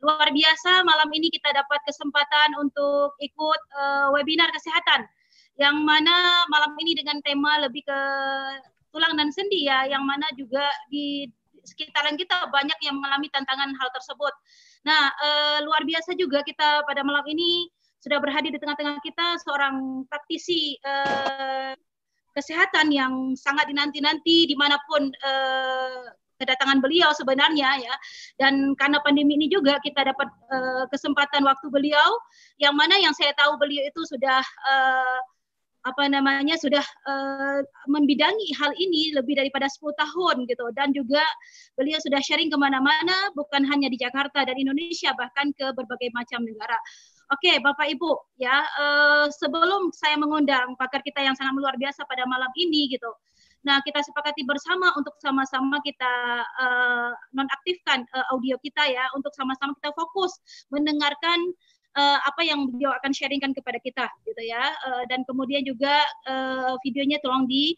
luar biasa malam ini kita dapat kesempatan untuk ikut webinar kesehatan yang mana malam ini dengan tema lebih ke tulang dan sendi ya, yang mana juga di sekitaran kita banyak yang mengalami tantangan hal tersebut. Nah, luar biasa juga kita pada malam ini sudah berhadir di tengah-tengah kita seorang praktisi kesehatan yang sangat dinanti-nanti dimanapun kedatangan beliau sebenarnya ya, dan karena pandemi ini juga kita dapat kesempatan waktu beliau yang mana yang saya tahu beliau itu sudah sudah membidangi hal ini lebih daripada 10 tahun gitu, dan juga beliau sudah sharing kemana-mana bukan hanya di Jakarta dan Indonesia bahkan ke berbagai macam negara. Oke, Bapak Ibu ya, sebelum saya mengundang pakar kita yang sangat luar biasa pada malam ini gitu, nah kita sepakati bersama untuk sama-sama kita nonaktifkan audio kita ya, untuk sama-sama kita fokus mendengarkan apa yang beliau akan sharingkan kepada kita gitu ya, dan kemudian juga videonya tolong di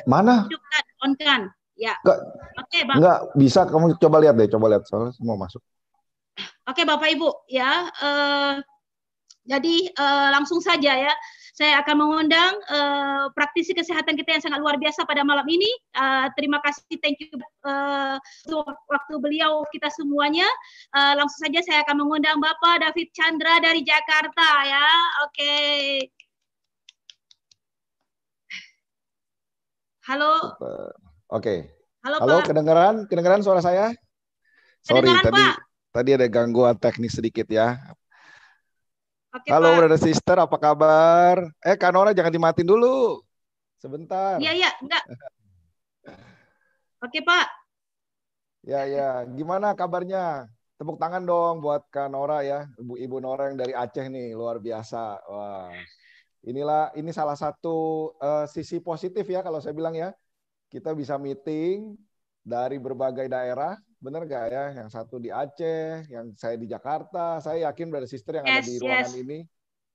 mana on kan ya. Oke, Bang. Enggak bisa, kamu coba lihat deh, coba lihat soalnya semua masuk. Oke, Bapak Ibu ya, jadi langsung saja ya, saya akan mengundang praktisi kesehatan kita yang sangat luar biasa pada malam ini. Terima kasih, thank you untuk waktu beliau kita semuanya. Langsung saja saya akan mengundang Bapak David Chandra dari Jakarta ya. Oke. Halo. Oke. Halo, Pak. Kedengaran suara saya? Sorry, kedengaran, tadi ada gangguan teknis sedikit ya. Oke, halo, Pak. brother sister, apa kabar? Kak Nora jangan dimatiin dulu. Sebentar. Iya, enggak. Oke, Pak. Ya. Gimana kabarnya? Tepuk tangan dong buat Kak Nora ya. Ibu Nora yang dari Aceh nih, luar biasa. Wah. Ini salah satu sisi positif ya kalau saya bilang ya. Kita bisa meeting dari berbagai daerah. Benar nggak ya? Yang satu di Aceh, yang saya di Jakarta. Saya yakin brother sister yang ada di ruangan ini,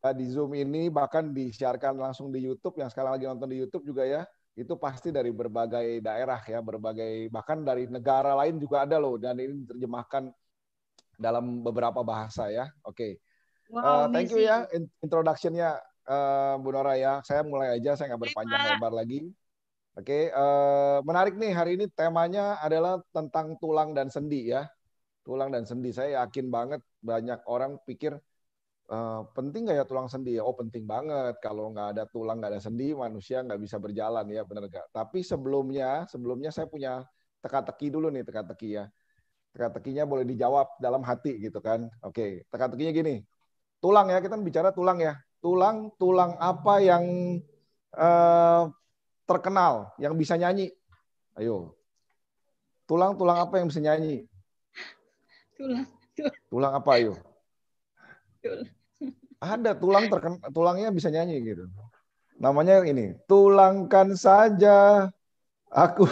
di Zoom ini, bahkan disiarkan langsung di YouTube, yang sekarang lagi nonton di YouTube juga ya, itu pasti dari berbagai daerah ya, bahkan dari negara lain juga ada loh, dan ini diterjemahkan dalam beberapa bahasa ya. Oke. Thank you ya introduction-nya Bu Nora ya. Saya mulai aja, saya nggak berpanjang lebar lagi. Oke, menarik nih, hari ini temanya adalah tentang tulang dan sendi ya. Tulang dan sendi, saya yakin banget banyak orang pikir penting nggak ya tulang sendi? Oh penting banget, kalau nggak ada tulang, nggak ada sendi, manusia nggak bisa berjalan ya, benar nggak? Tapi sebelumnya saya punya teka-teki dulu nih, teka-teki ya. Teka-tekinya boleh dijawab dalam hati gitu kan. Oke, teka-tekinya gini, tulang ya, kita bicara tulang ya. Tulang apa yang terkenal, yang bisa nyanyi? Ayo. Tulang apa yang bisa nyanyi? Tulang apa, ayo? Ada tulangnya bisa nyanyi gitu. Namanya ini, tulangkan saja aku.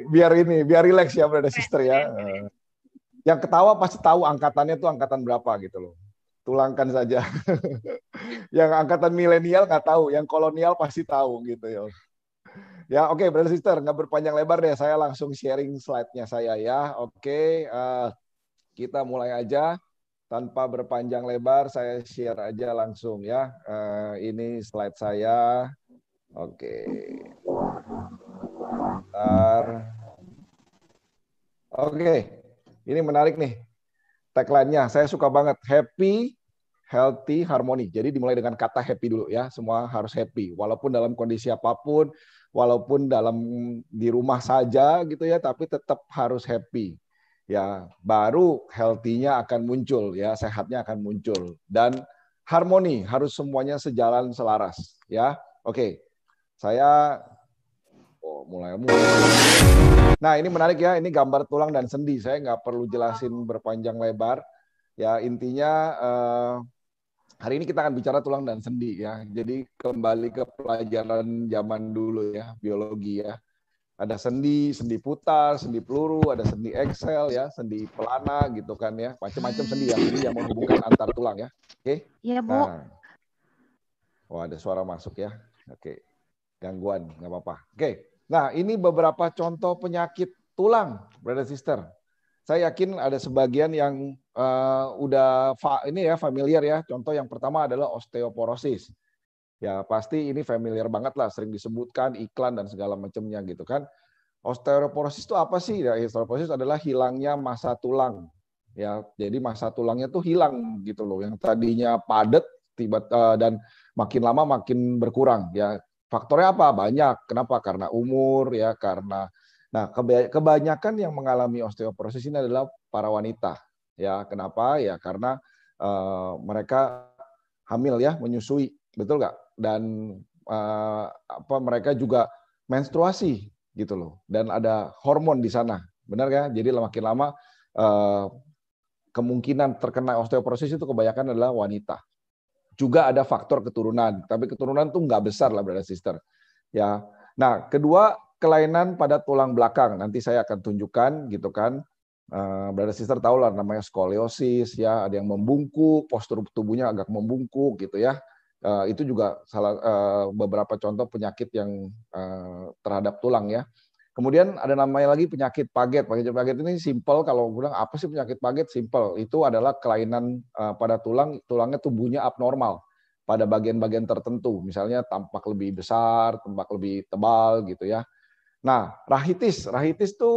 biar rileks ya brother sister ya. Yang ketawa pasti tahu angkatannya tuh angkatan berapa gitu loh. Tulangkan saja. Yang angkatan milenial nggak tahu, yang kolonial pasti tahu gitu ya. Ya oke, brother sister, nggak berpanjang lebar deh, saya langsung sharing slide-nya saya ya. Oke, kita mulai aja tanpa berpanjang lebar, saya share aja langsung ya. Ini slide saya. Oke. Bentar. Oke, ini menarik nih tagline-nya. Saya suka banget, happy, healthy, harmony. Jadi dimulai dengan kata happy dulu ya. Semua harus happy. Walaupun dalam kondisi apapun, walaupun di rumah saja gitu ya, tapi tetap harus happy. Ya, baru healthy-nya akan muncul ya, sehatnya akan muncul. Dan harmoni, harus semuanya sejalan selaras ya. Oke. Saya mulai. Nah, ini menarik ya, ini gambar tulang dan sendi. Saya nggak perlu jelasin berpanjang lebar. Ya, intinya hari ini kita akan bicara tulang dan sendi ya. Jadi kembali ke pelajaran zaman dulu ya, biologi ya. Ada sendi putar, sendi peluru, ada sendi Excel ya, sendi pelana gitu kan ya. Macam-macam sendi yang menghubungkan antar tulang ya. Oke? Iya, Bu. Nah. Oh, ada suara masuk ya. Oke. Gangguan, nggak apa-apa. Oke. Nah, ini beberapa contoh penyakit tulang, brother sister. Saya yakin ada sebagian yang familiar ya. Contoh yang pertama adalah osteoporosis. Ya pasti ini familiar banget lah, sering disebutkan iklan dan segala macamnya gitu kan. Osteoporosis itu apa sih? Ya, osteoporosis adalah hilangnya massa tulang. Ya, jadi massa tulangnya tuh hilang gitu loh. Yang tadinya padat dan makin lama makin berkurang. Ya, faktornya apa? Banyak. Kenapa? Karena umur ya, karena kebanyakan yang mengalami osteoporosis ini adalah para wanita. Ya, kenapa? Ya karena mereka hamil ya, menyusui, betul nggak? Dan mereka juga menstruasi gitu loh. Dan ada hormon di sana, benar kan? Jadi makin lama kemungkinan terkena osteoporosis itu kebanyakan adalah wanita. Juga ada faktor keturunan, tapi keturunan tuh nggak besar lah, brother sister. Ya. Nah, kedua, kelainan pada tulang belakang. Nanti saya akan tunjukkan gitu kan. Brother sister tahu lah namanya skoliosis ya, ada yang membungkuk, postur tubuhnya agak membungkuk gitu ya. Itu juga beberapa contoh penyakit yang terhadap tulang ya. Kemudian ada namanya lagi penyakit Paget. Penyakit Paget ini simpel, kalau bilang apa sih penyakit Paget? Simpel. Itu adalah kelainan pada tulangnya tumbuhnya abnormal pada bagian-bagian tertentu. Misalnya tampak lebih besar, tampak lebih tebal gitu ya. Nah, rahitis itu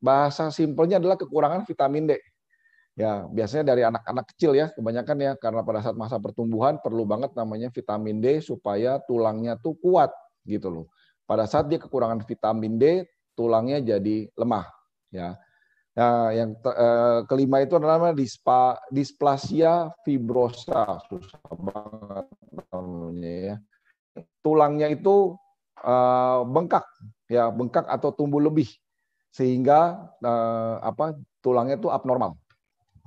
bahasa simpelnya adalah kekurangan vitamin D. Ya, biasanya dari anak-anak kecil ya, kebanyakan ya, karena pada saat masa pertumbuhan perlu banget namanya vitamin D supaya tulangnya tuh kuat gitu loh. Pada saat dia kekurangan vitamin D, tulangnya jadi lemah. Ya. Nah, yang kelima itu adalah displasia fibrosa, susah banget namanya ya. Tulangnya itu bengkak, ya bengkak atau tumbuh lebih, sehingga tulangnya itu abnormal.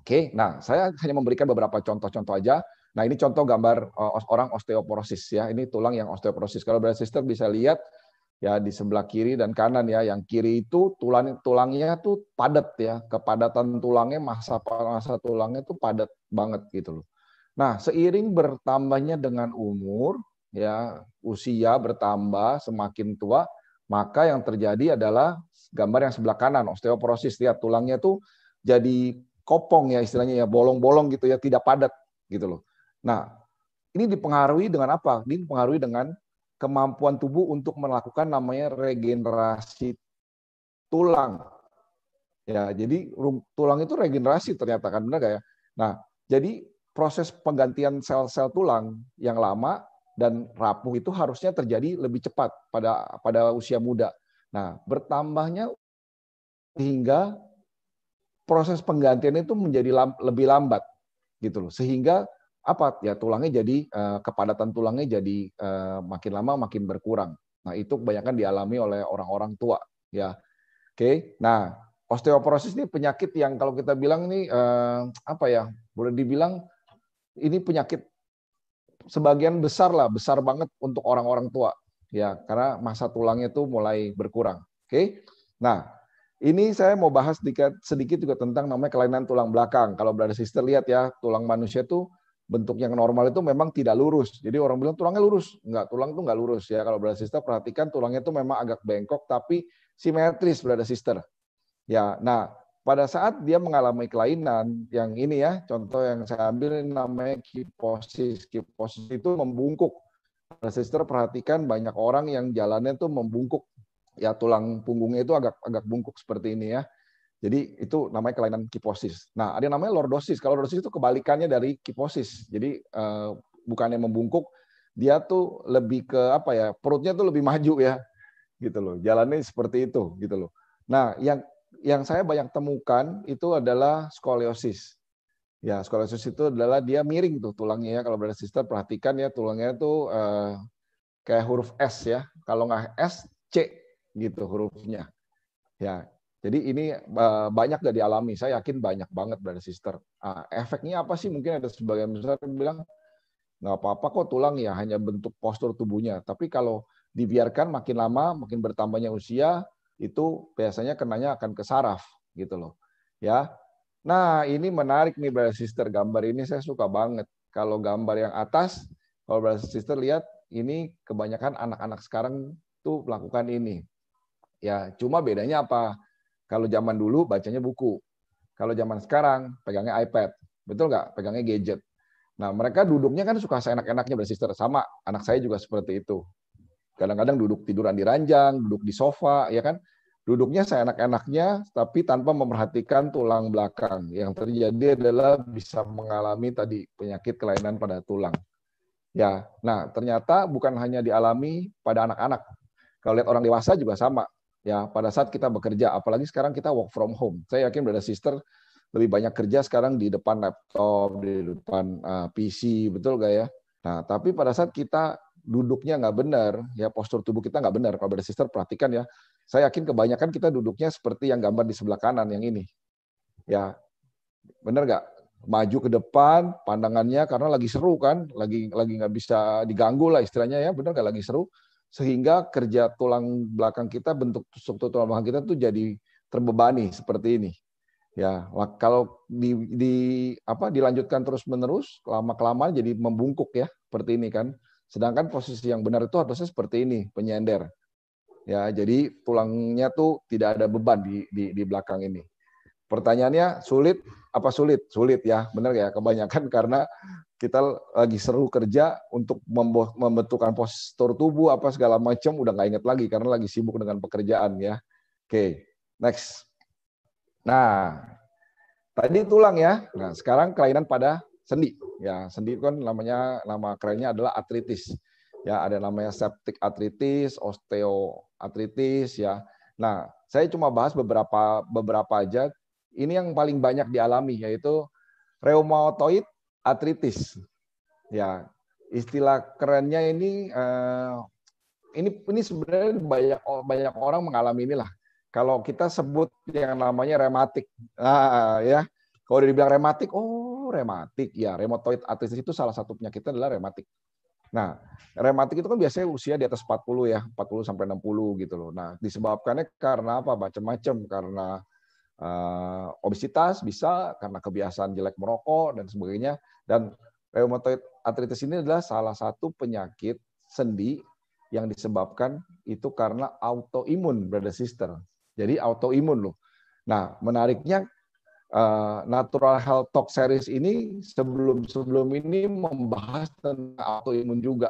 Oke, nah saya hanya memberikan beberapa contoh-contoh aja. Nah ini contoh gambar orang osteoporosis ya. Ini tulang yang osteoporosis. Kalau brother sister bisa lihat ya di sebelah kiri dan kanan ya. Yang kiri itu tulangnya tuh padat ya. Kepadatan tulangnya massa tulangnya tuh padat banget gitu loh. Nah seiring bertambahnya dengan umur ya, usia bertambah semakin tua, maka yang terjadi adalah gambar yang sebelah kanan osteoporosis. Lihat tulangnya tuh jadi kopong ya istilahnya ya, bolong-bolong gitu ya, tidak padat gitu loh. Nah, ini dipengaruhi dengan apa? Ini dipengaruhi dengan kemampuan tubuh untuk melakukan namanya regenerasi tulang. Ya, jadi tulang itu regenerasi ternyata kan, benar gak ya? Nah, jadi proses penggantian sel-sel tulang yang lama dan rapuh itu harusnya terjadi lebih cepat pada usia muda. Nah, bertambahnya hingga proses penggantian itu menjadi lebih lambat gitu loh, sehingga apa ya, tulangnya jadi kepadatan tulangnya jadi makin lama makin berkurang. Nah itu kebanyakan dialami oleh orang-orang tua ya. Oke, nah osteoporosis ini penyakit yang kalau kita bilang ini boleh dibilang ini penyakit sebagian besar banget untuk orang-orang tua ya, karena massa tulangnya itu mulai berkurang. Oke, nah ini saya mau bahas sedikit juga tentang namanya kelainan tulang belakang. Kalau brother sister lihat ya, tulang manusia tuh bentuk yang normal itu memang tidak lurus. Jadi orang bilang tulangnya lurus. Enggak, tulang tuh enggak lurus ya. Kalau brother sister perhatikan tulangnya itu memang agak bengkok tapi simetris brother sister. Ya, nah pada saat dia mengalami kelainan yang ini ya, contoh yang saya ambil ini namanya kiposis. Kiposis itu membungkuk. Brother sister perhatikan banyak orang yang jalannya tuh membungkuk. Ya tulang punggungnya itu agak bungkuk seperti ini ya. Jadi itu namanya kelainan kiposis. Nah, ada yang namanya lordosis. Kalau lordosis itu kebalikannya dari kiposis. Jadi bukannya membungkuk, dia tuh lebih ke apa ya? Perutnya tuh lebih maju ya. Gitu loh. Jalannya seperti itu gitu loh. Nah, yang saya banyak temukan itu adalah skoliosis. Ya, skoliosis itu adalah dia miring tuh tulangnya ya. Kalau brother sister perhatikan ya, tulangnya tuh kayak huruf S ya. Kalau nggak S, C gitu hurufnya. Ya, jadi ini banyak gak dialami. Saya yakin banyak banget brother sister. Efeknya apa sih? Mungkin ada sebagian besar yang bilang nggak apa-apa kok tulang ya, hanya bentuk postur tubuhnya. Tapi kalau dibiarkan makin lama, makin bertambahnya usia, itu biasanya kenanya akan ke saraf gitu loh. Ya. Nah, ini menarik nih brother sister. Gambar ini saya suka banget. Kalau gambar yang atas, kalau brother sister lihat, ini kebanyakan anak-anak sekarang tuh melakukan ini. Ya, cuma bedanya apa? Kalau zaman dulu bacanya buku. Kalau zaman sekarang pegangnya iPad. Betul nggak? Pegangnya gadget. Nah, mereka duduknya kan suka seenak-enaknya, Brother Sister. Sama, anak saya juga seperti itu. Kadang-kadang duduk tiduran di ranjang, duduk di sofa, ya kan? Duduknya seenak-enaknya, tapi tanpa memperhatikan tulang belakang. Yang terjadi adalah bisa mengalami tadi penyakit kelainan pada tulang. Ya, nah ternyata bukan hanya dialami pada anak-anak. Kalau lihat orang dewasa juga sama. Ya, pada saat kita bekerja, apalagi sekarang kita work from home. Saya yakin Brother Sister lebih banyak kerja sekarang di depan laptop, di depan PC, betul nggak ya? Nah, tapi pada saat kita duduknya nggak benar, ya postur tubuh kita nggak benar. Kalau Brother Sister perhatikan ya, saya yakin kebanyakan kita duduknya seperti yang gambar di sebelah kanan yang ini. Ya, benar nggak? Maju ke depan, pandangannya karena lagi seru kan, lagi nggak bisa diganggu lah istilahnya ya, benar nggak, lagi seru, sehingga kerja tulang belakang kita, bentuk struktur tulang belakang kita tuh jadi terbebani seperti ini. Ya, kalau dilanjutkan terus menerus, lama kelamaan jadi membungkuk ya, seperti ini kan. Sedangkan posisi yang benar itu harusnya seperti ini, penyender. Ya, jadi tulangnya tuh tidak ada beban di belakang ini. Pertanyaannya sulit apa sulit? Sulit ya, benar ya. Kebanyakan karena kita lagi seru kerja untuk membentukkan postur tubuh apa segala macam udah nggak inget lagi karena lagi sibuk dengan pekerjaan ya. Oke, next. Nah, tadi tulang ya. Nah, sekarang kelainan pada sendi. Ya, sendi itu kan nama kerennya adalah artritis. Ya, ada namanya septic artritis, osteoartritis ya. Nah, saya cuma bahas beberapa aja. Ini yang paling banyak dialami yaitu rheumatoid arthritis. Ya, istilah kerennya ini sebenarnya banyak orang mengalami inilah. Kalau kita sebut yang namanya rematik. Nah, ya. Kalau udah dibilang rematik, oh rematik ya, rheumatoid arthritis itu salah satu penyakitnya adalah rematik. Nah, rematik itu kan biasanya usia di atas 40 ya, 40 sampai 60 gitu loh. Nah, disebabkannya karena apa? Macam-macam, karena obesitas bisa, karena kebiasaan jelek merokok dan sebagainya. Dan rheumatoid arthritis ini adalah salah satu penyakit sendi yang disebabkan itu karena autoimun, Brother Sister. Jadi autoimun loh. Nah, menariknya Natural Health Talk Series ini sebelum ini membahas tentang autoimun juga.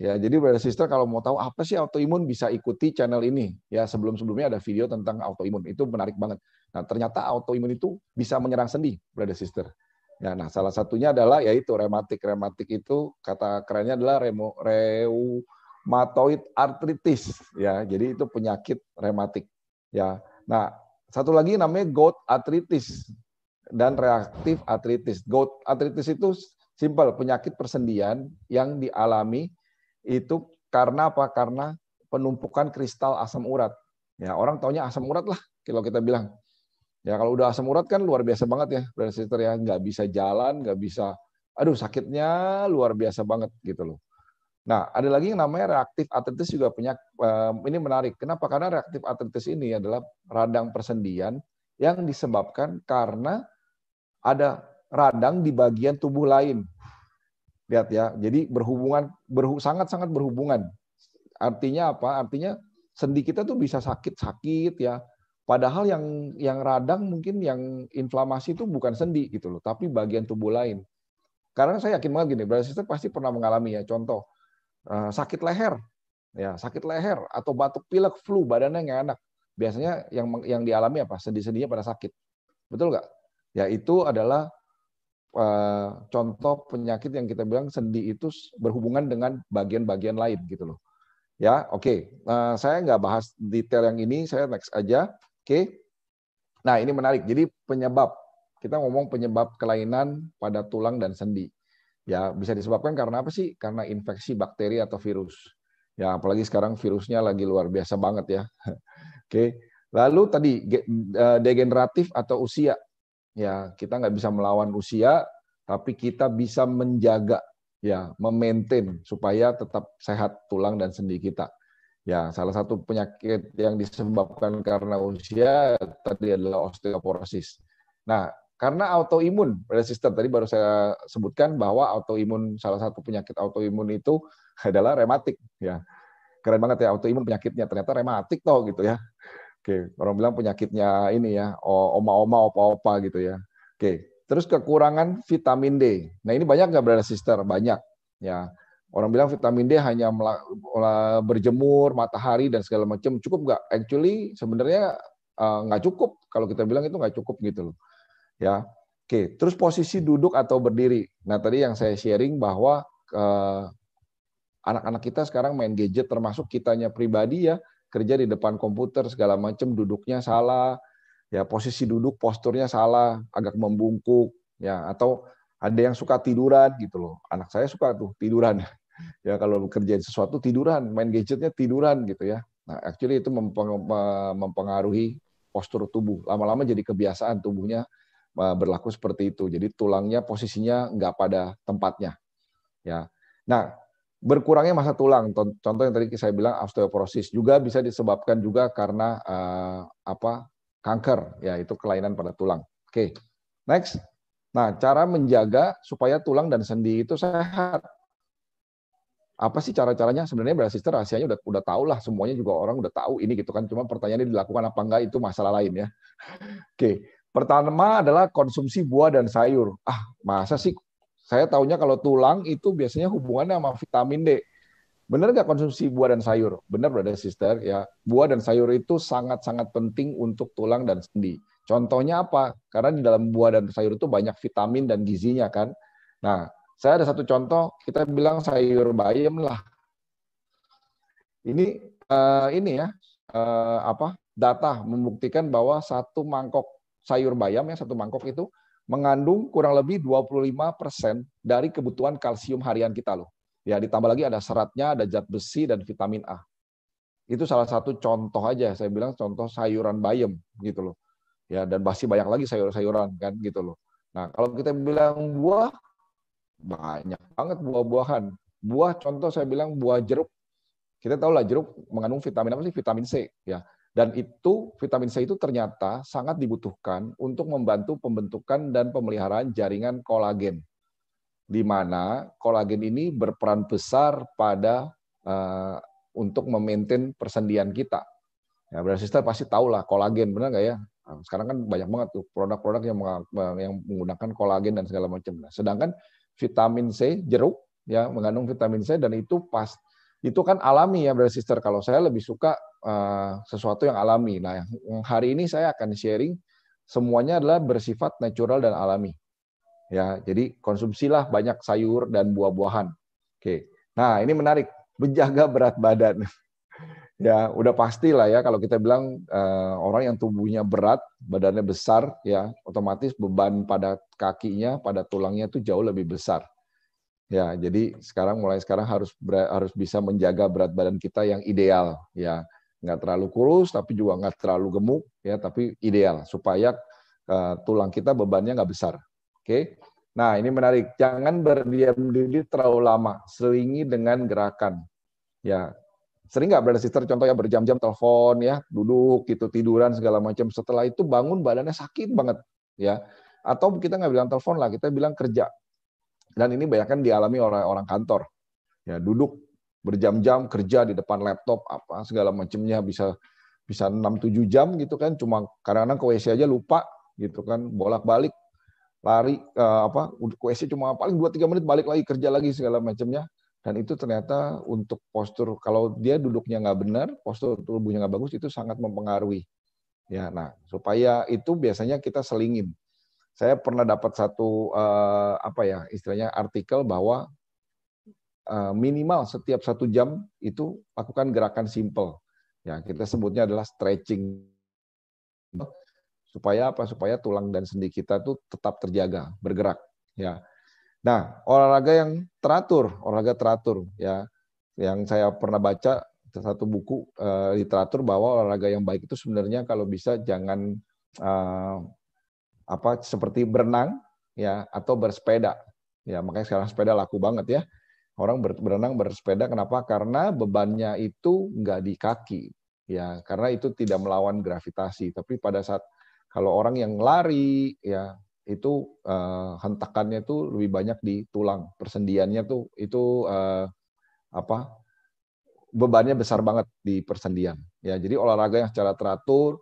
Ya, jadi Brother Sister kalau mau tahu apa sih autoimun bisa ikuti channel ini. Ya, sebelumnya ada video tentang autoimun. Itu menarik banget. Nah, ternyata autoimun itu bisa menyerang sendi, Brother Sister. Ya, nah salah satunya adalah yaitu rematik. Rematik itu kata kerennya adalah rheumatoid arthritis. Ya, jadi itu penyakit rematik. Ya. Nah, satu lagi namanya gout arthritis dan reaktif arthritis. Gout arthritis itu simpel, penyakit persendian yang dialami itu karena apa? Karena penumpukan kristal asam urat. Ya, orang taunya asam urat lah kalau kita bilang. Ya, kalau udah asam urat kan luar biasa banget ya, Brother Sister ya, nggak bisa jalan, nggak bisa, aduh sakitnya luar biasa banget gitu loh. Nah, ada lagi yang namanya reaktif artritis juga ini menarik. Kenapa? Karena reaktif artritis ini adalah radang persendian yang disebabkan karena ada radang di bagian tubuh lain. Lihat ya, jadi sangat-sangat berhubungan. Artinya apa? Artinya sendi kita tuh bisa sakit-sakit ya. Padahal yang radang mungkin yang inflamasi itu bukan sendi gitu loh, tapi bagian tubuh lain. Karena saya yakin banget gini, Brother Sister pasti pernah mengalami ya. Contoh, sakit leher, ya sakit leher atau batuk pilek, flu, badannya nggak enak. Biasanya yang dialami apa? Sendi-sendinya pada sakit, betul nggak? Ya itu adalah contoh penyakit yang kita bilang sendi itu berhubungan dengan bagian-bagian lain gitu loh. Ya, oke. Saya nggak bahas detail yang ini, saya next aja. Oke. Nah ini menarik. Jadi kita ngomong penyebab kelainan pada tulang dan sendi. Ya, bisa disebabkan karena apa sih? Karena infeksi bakteri atau virus. Ya, apalagi sekarang virusnya lagi luar biasa banget ya. Oke. Lalu tadi degeneratif atau usia. Ya, kita nggak bisa melawan usia, tapi kita bisa menjaga, ya, memaintain supaya tetap sehat tulang dan sendi kita. Ya, salah satu penyakit yang disebabkan karena usia tadi adalah osteoporosis. Nah, karena autoimun, Brother Sister, tadi baru saya sebutkan bahwa autoimun, salah satu penyakit autoimun itu adalah rematik. Ya. keren banget ya, autoimun penyakitnya, ternyata rematik toh gitu ya. Oke, orang bilang penyakitnya ini ya, oma-oma, opa-opa gitu ya. Oke, terus kekurangan vitamin D. Nah ini banyak nggak brother sister? Banyak. Ya, orang bilang vitamin D hanya berjemur, matahari dan segala macam cukup nggak? Actually sebenarnya nggak cukup. Kalau kita bilang itu nggak cukup gitu loh. Ya, oke. Terus posisi duduk atau berdiri. Nah tadi yang saya sharing bahwa anak-anak kita sekarang main gadget, termasuk kitanya pribadi ya, kerja di depan komputer segala macam, duduknya salah, ya posisi duduk posturnya salah, agak membungkuk, ya atau ada yang suka tiduran gitu loh. Anak saya suka tuh tiduran. Ya kalau kerjain sesuatu tiduran, main gadgetnya tiduran gitu ya. Nah, actually itu mempengaruhi postur tubuh. Lama-lama jadi kebiasaan tubuhnya berlaku seperti itu. Jadi tulangnya posisinya nggak pada tempatnya. Ya. Nah, berkurangnya massa tulang, contoh yang tadi saya bilang osteoporosis juga bisa disebabkan juga karena kanker, ya itu kelainan pada tulang. Oke, next. Nah, cara menjaga supaya tulang dan sendi itu sehat. Apa sih cara-caranya? Sebenarnya Brother Sister rahasianya udah tahu lah, semuanya juga orang udah tahu ini gitu kan. Cuma pertanyaannya dilakukan apa enggak itu masalah lain ya. Oke, pertama adalah konsumsi buah dan sayur. Masa sih saya taunya kalau tulang itu biasanya hubungannya sama vitamin D. Benar nggak konsumsi buah dan sayur? Benar, brother sister. Ya, buah dan sayur itu sangat-sangat penting untuk tulang dan sendi. Contohnya apa? Karena di dalam buah dan sayur itu banyak vitamin dan gizinya kan. Nah, saya ada satu contoh. Kita bilang sayur bayam lah. Ini ya data membuktikan bahwa satu mangkok sayur bayam ya, satu mangkok itu mengandung kurang lebih 25% dari kebutuhan kalsium harian kita loh. Ya, ditambah lagi ada seratnya, ada zat besi dan vitamin A. Itu salah satu contoh aja, saya bilang contoh sayuran bayam gitu loh. Ya, dan masih banyak lagi sayur-sayuran kan gitu loh. Nah, kalau kita bilang buah, banyak banget buah-buahan. Buah contoh saya bilang buah jeruk. Kita tahu lah jeruk mengandung vitamin apa sih? Vitamin C ya. Dan itu vitamin C itu ternyata sangat dibutuhkan untuk membantu pembentukan dan pemeliharaan jaringan kolagen. Di mana kolagen ini berperan besar pada untuk memaintain persendian kita. Ya, Brother Sister pasti tahu lah kolagen, benar nggak ya? Nah, sekarang kan banyak banget tuh produk-produk yang menggunakan kolagen dan segala macam. Nah, sedangkan vitamin C jeruk ya mengandung vitamin C dan itu kan alami ya, Brother Sister. Kalau saya lebih suka sesuatu yang alami. Nah, yang hari ini saya akan sharing semuanya adalah bersifat natural dan alami. Ya, jadi konsumsilah banyak sayur dan buah-buahan. Oke. Nah, ini menarik, menjaga berat badan. Ya, udah pasti lah ya kalau kita bilang orang yang tubuhnya berat, badannya besar, ya otomatis beban pada kakinya, pada tulangnya itu jauh lebih besar. Ya, jadi mulai sekarang harus bisa menjaga berat badan kita yang ideal, ya nggak terlalu kurus tapi juga nggak terlalu gemuk, ya tapi ideal supaya tulang kita bebannya nggak besar. Oke, nah ini menarik. Jangan berdiam diri terlalu lama, selingi dengan gerakan. Ya, sering nggak Brother Sister contohnya berjam-jam telepon, ya duduk gitu tiduran segala macam. Setelah itu bangun badannya sakit banget, ya. Atau kita nggak bilang telepon lah, kita bilang kerja. Dan ini banyak kan dialami oleh orang kantor. Ya, duduk berjam-jam kerja di depan laptop apa segala macamnya bisa 6-7 jam gitu kan, cuma kadang-kadang ke WC aja lupa gitu kan, bolak-balik lari ke WC cuma paling 2-3 menit balik lagi kerja lagi segala macamnya. Dan itu ternyata untuk postur kalau dia duduknya nggak benar, postur tubuhnya nggak bagus itu sangat mempengaruhi. Ya, nah supaya itu biasanya kita selingin. Saya pernah dapat satu istilahnya artikel bahwa minimal setiap 1 jam itu lakukan gerakan simple. Ya, kita sebutnya adalah stretching. Supaya tulang dan sendi kita tuh tetap terjaga, bergerak. Ya. Nah, olahraga teratur ya. Yang saya pernah baca satu buku literatur bahwa olahraga yang baik itu sebenarnya kalau bisa jangan seperti berenang ya atau bersepeda. Ya, makanya sekarang sepeda laku banget ya. Orang berenang, bersepeda kenapa? Karena bebannya itu nggak di kaki. Ya, karena itu tidak melawan gravitasi, tapi pada saat kalau orang yang lari ya itu hentakannya itu lebih banyak di tulang, persendiannya tuh itu bebannya besar banget di persendian. Ya, jadi olahraga yang secara teratur.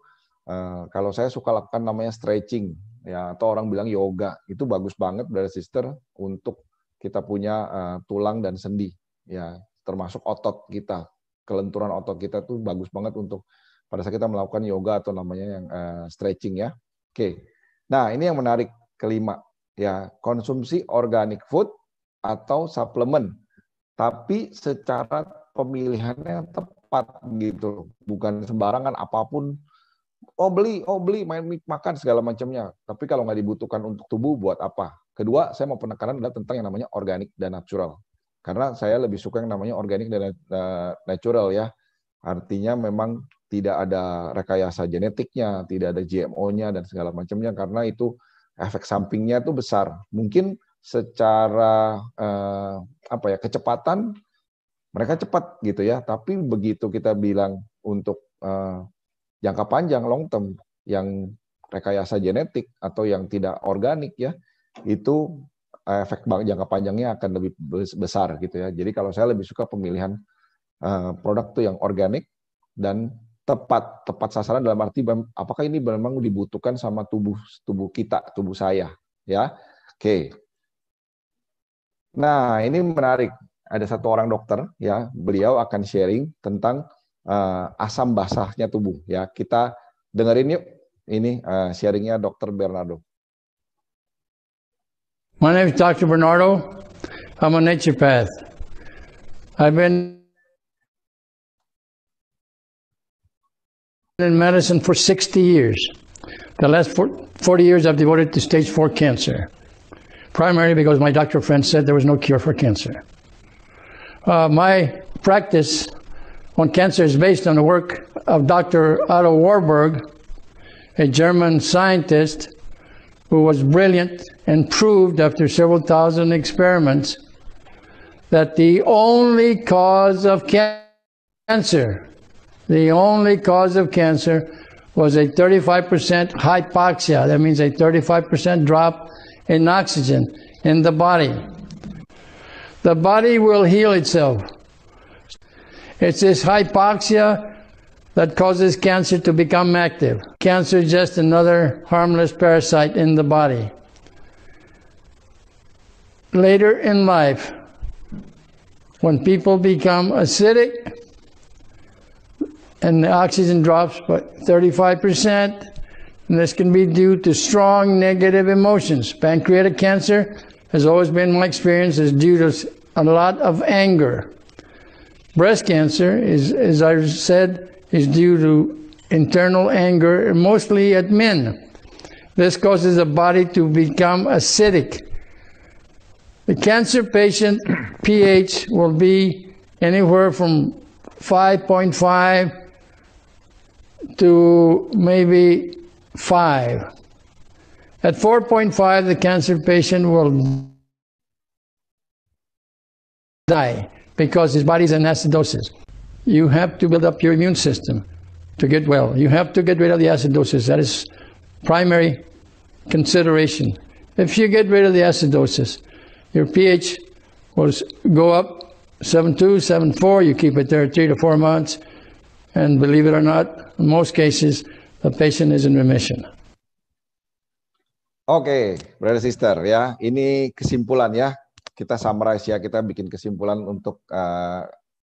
Kalau saya suka lakukan namanya stretching, ya, atau orang bilang yoga, itu bagus banget, brother sister, untuk kita punya tulang dan sendi, ya, termasuk otot kita, kelenturan otot kita tuh bagus banget untuk pada saat kita melakukan yoga atau namanya yang stretching, ya. Oke, nah ini yang menarik kelima, ya, konsumsi organic food atau suplemen, tapi secara pemilihannya tepat gitu, bukan sembarangan apapun. Oh beli, makan segala macamnya. Tapi kalau nggak dibutuhkan untuk tubuh, buat apa? Kedua, saya mau penekanan adalah tentang yang namanya organik dan natural. Karena saya lebih suka yang namanya organik dan natural, ya. Artinya memang tidak ada rekayasa genetiknya, tidak ada GMO-nya dan segala macamnya, karena itu efek sampingnya itu besar. Mungkin secara kecepatan mereka cepat gitu ya, tapi begitu kita bilang untuk jangka panjang, long term, yang rekayasa genetik atau yang tidak organik, ya, itu efek jangka panjangnya akan lebih besar gitu ya. Jadi kalau saya lebih suka pemilihan produk tuh yang organik dan tepat sasaran, dalam arti apakah ini memang dibutuhkan sama tubuh kita, tubuh saya, ya. Oke. Nah, ini menarik. Ada satu orang dokter, ya, beliau akan sharing tentang asam basahnya tubuh, ya. Kita dengerin yuk, ini sharingnya Dr. Bernardo. My name is Dr. Bernardo. I'm a naturopath. I've been in medicine for 60 years. The last 40 years I've devoted to stage 4 cancer, primarily because my doctor friend said there was no cure for cancer. My practice on cancer is based on the work of Dr. Otto Warburg, a German scientist who was brilliant and proved after several thousand experiments that the only cause of cancer was a 35% hypoxia. That means a 35% drop in oxygen in the body. The body will heal itself. It's this hypoxia that causes cancer to become active. Cancer is just another harmless parasite in the body. Later in life, when people become acidic and the oxygen drops by 35%, and this can be due to strong negative emotions. Pancreatic cancer has always been my experience is due to a lot of anger. Breast cancer is, as I said, is due to internal anger, mostly at men. This causes the body to become acidic. The cancer patient pH will be anywhere from 5.5 to maybe 5. At 4.5, the cancer patient will die because his body's in acidosis. You have to build up your immune system to get well. You have to get rid of the acidosis. That is primary consideration. If you get rid of the acidosis, your pH will go up 7.2, 7.4. You keep it there 3 to 4 months. And believe it or not, in most cases, the patient is in remission. Oke, brother sister, ya, ini kesimpulan, ya. Kita summarize, ya, kita bikin kesimpulan untuk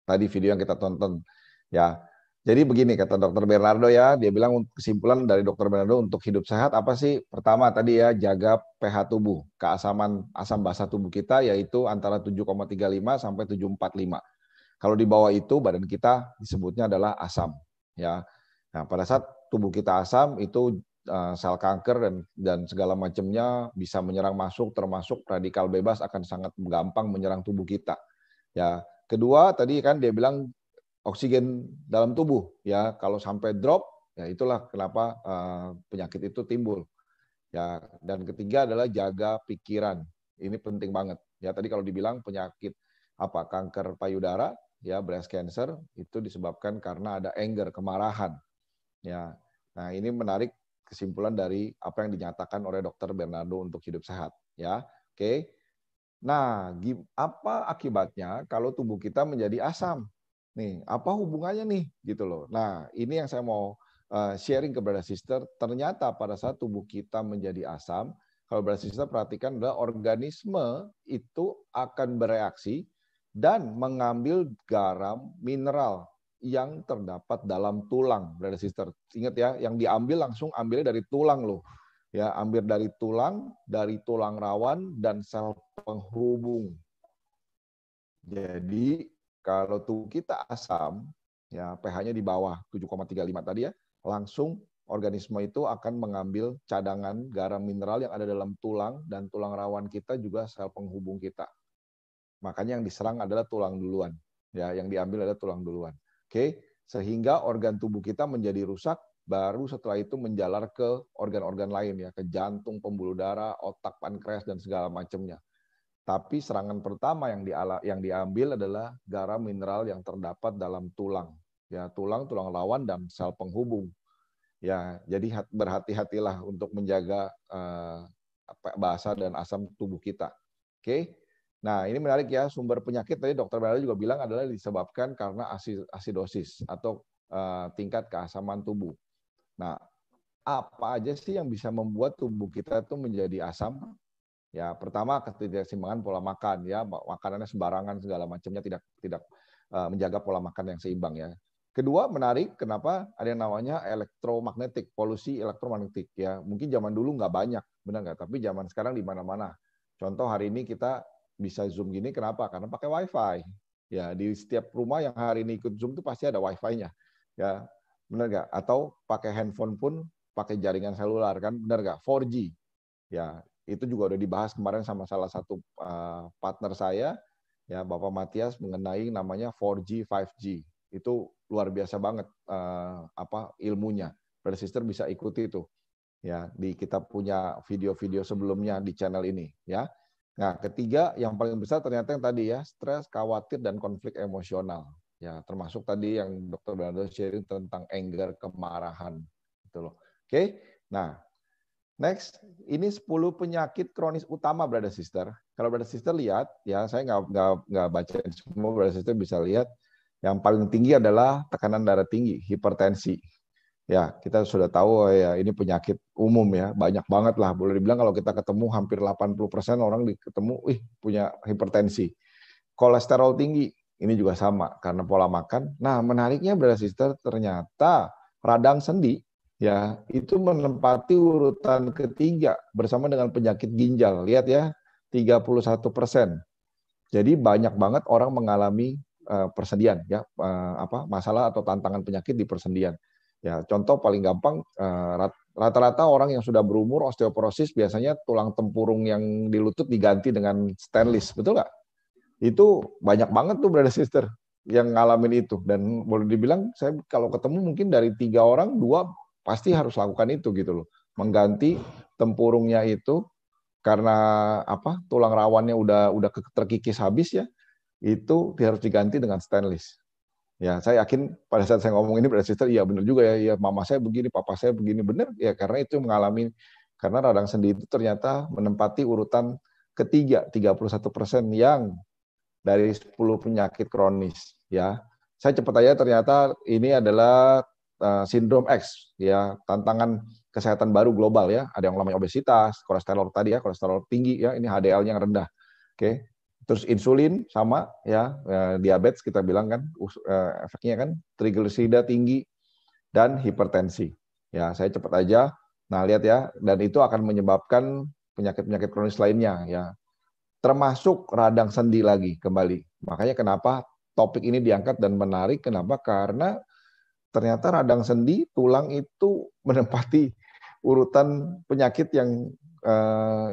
tadi video yang kita tonton, ya. Jadi begini kata Dr. Bernardo, ya, dia bilang kesimpulan dari Dr. Bernardo untuk hidup sehat apa sih? Pertama tadi, ya, jaga pH tubuh, keasaman asam basa tubuh kita yaitu antara 7,35 sampai 7,45. Kalau di bawah itu badan kita disebutnya adalah asam, ya. Nah, pada saat tubuh kita asam itu sel kanker dan segala macamnya bisa menyerang masuk, termasuk radikal bebas akan sangat gampang menyerang tubuh kita. Ya, kedua tadi kan dia bilang oksigen dalam tubuh, ya, kalau sampai drop, ya itulah kenapa penyakit itu timbul. Ya, dan ketiga adalah jaga pikiran. Ini penting banget. Ya, tadi kalau dibilang penyakit kanker payudara, ya, breast cancer itu disebabkan karena ada anger, kemarahan. Ya. Nah, ini menarik kesimpulan dari apa yang dinyatakan oleh Dr. Bernardo untuk hidup sehat, ya. Oke. Nah, apa akibatnya kalau tubuh kita menjadi asam? Nih, apa hubungannya nih gitu loh. Nah, ini yang saya mau sharing ke brother sister. Ternyata pada saat tubuh kita menjadi asam, kalau brother sister perhatikan adalah organisme itu akan bereaksi dan mengambil garam mineral yang terdapat dalam tulang, brother sister. Ingat ya, yang diambil langsung ambilnya dari tulang loh. Ya, ambil dari tulang rawan dan sel penghubung. Jadi kalau tubuh kita asam, ya pH-nya di bawah 7,35 tadi ya, langsung organisme itu akan mengambil cadangan garam mineral yang ada dalam tulang, dan tulang rawan kita juga sel penghubung kita. Makanya yang diserang adalah tulang duluan. Ya, yang diambil adalah tulang duluan. Oke, sehingga organ tubuh kita menjadi rusak, baru setelah itu menjalar ke organ-organ lain ya, ke jantung, pembuluh darah, otak, pankreas dan segala macamnya. Tapi serangan pertama yang diambil adalah garam mineral yang terdapat dalam tulang. Ya, tulang rawan dan sel penghubung. Ya, jadi berhati-hatilah untuk menjaga basa dan asam tubuh kita. Oke. Nah, ini menarik ya, sumber penyakit tadi Dokter Bernardo juga bilang adalah disebabkan karena asidosis atau tingkat keasaman tubuh. Nah, apa aja sih yang bisa membuat tubuh kita itu menjadi asam? Ya, pertama ketidakseimbangan pola makan ya, makanannya sembarangan segala macamnya, tidak menjaga pola makan yang seimbang ya. Kedua, menarik kenapa ada yang namanya elektromagnetik, polusi elektromagnetik ya. Mungkin zaman dulu nggak banyak, benar nggak? Tapi zaman sekarang di mana-mana. Contoh hari ini kita bisa Zoom gini, kenapa? Karena pakai WiFi. Ya, di setiap rumah yang hari ini ikut Zoom itu pasti ada WiFi-nya. Ya, benar nggak? Atau pakai handphone pun pakai jaringan selular kan, benar nggak? 4G. Ya, itu juga udah dibahas kemarin sama salah satu partner saya, ya Bapak Matias, mengenai namanya 4G, 5G. Itu luar biasa banget ilmunya. Brother Sister bisa ikuti itu. Ya, kita punya video-video sebelumnya di channel ini. Ya. Nah, ketiga yang paling besar ternyata yang tadi ya, stres, khawatir dan konflik emosional. Ya, termasuk tadi yang Dr. Bernardo sharing tentang anger, kemarahan. Gitu loh. Oke. Nah, next, ini 10 penyakit kronis utama, brother sister. Kalau brother sister lihat, ya saya nggak baca semua, brother sister bisa lihat. Yang paling tinggi adalah tekanan darah tinggi, hipertensi. Ya, kita sudah tahu ya ini penyakit umum ya, banyak banget lah. Boleh dibilang kalau kita ketemu hampir 80% orang ketemu, punya hipertensi. Kolesterol tinggi, ini juga sama karena pola makan. Nah, menariknya brother sister, ternyata radang sendi ya, itu menempati urutan ketiga bersama dengan penyakit ginjal. Lihat ya, 31%. Jadi banyak banget orang mengalami persendian ya, masalah atau tantangan penyakit di persendian. Ya, contoh paling gampang, rata-rata orang yang sudah berumur osteoporosis biasanya tulang tempurung yang di lutut diganti dengan stainless, betul nggak? Itu banyak banget tuh brother sister yang ngalamin itu, dan boleh dibilang saya kalau ketemu mungkin dari 3 orang 2 pasti harus lakukan itu gitu loh, mengganti tempurungnya itu karena tulang rawannya udah terkikis habis ya, itu harus diganti dengan stainless. Ya, saya yakin pada saat saya ngomong ini brother sister, iya benar juga ya, mama saya begini, papa saya begini, benar ya, karena itu mengalami, karena radang sendi itu ternyata menempati urutan ketiga, 31% yang dari 10 penyakit kronis ya. Saya cepat aja, ternyata ini adalah sindrom X ya, tantangan kesehatan baru global ya. Ada yang namanya obesitas, kolesterol tadi ya, kolesterol tinggi ya, ini HDL-nya yang rendah. Oke. Terus insulin sama ya, diabetes kita bilang kan, efeknya kan, trigliserida tinggi dan hipertensi. Ya, saya cepat aja. Nah, lihat ya, dan itu akan menyebabkan penyakit-penyakit kronis lainnya ya. Termasuk radang sendi lagi kembali. Makanya kenapa topik ini diangkat dan menarik, kenapa? Karena ternyata radang sendi, tulang itu menempati urutan penyakit yang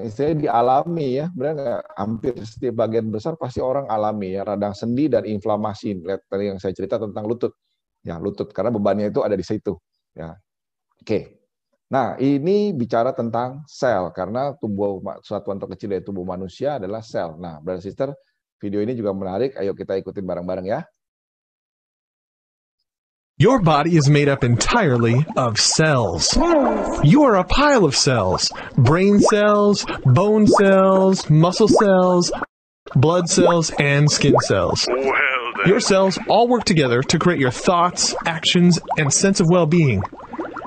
istilahnya dialami ya, benar nggak? Hampir setiap bagian besar pasti orang alami ya, radang sendi dan inflamasi. Lihat tadi yang saya cerita tentang lutut, ya lutut karena bebannya itu ada di situ. Ya, oke. Nah ini bicara tentang sel, karena tubuh satuan terkecil dari tubuh manusia adalah sel. Nah, brother sister, video ini juga menarik. Ayo kita ikutin bareng-bareng ya. Your body is made up entirely of cells. You are a pile of cells. Brain cells, bone cells, muscle cells, blood cells, and skin cells. Well, Your cells all work together to create your thoughts, actions, and sense of well-being.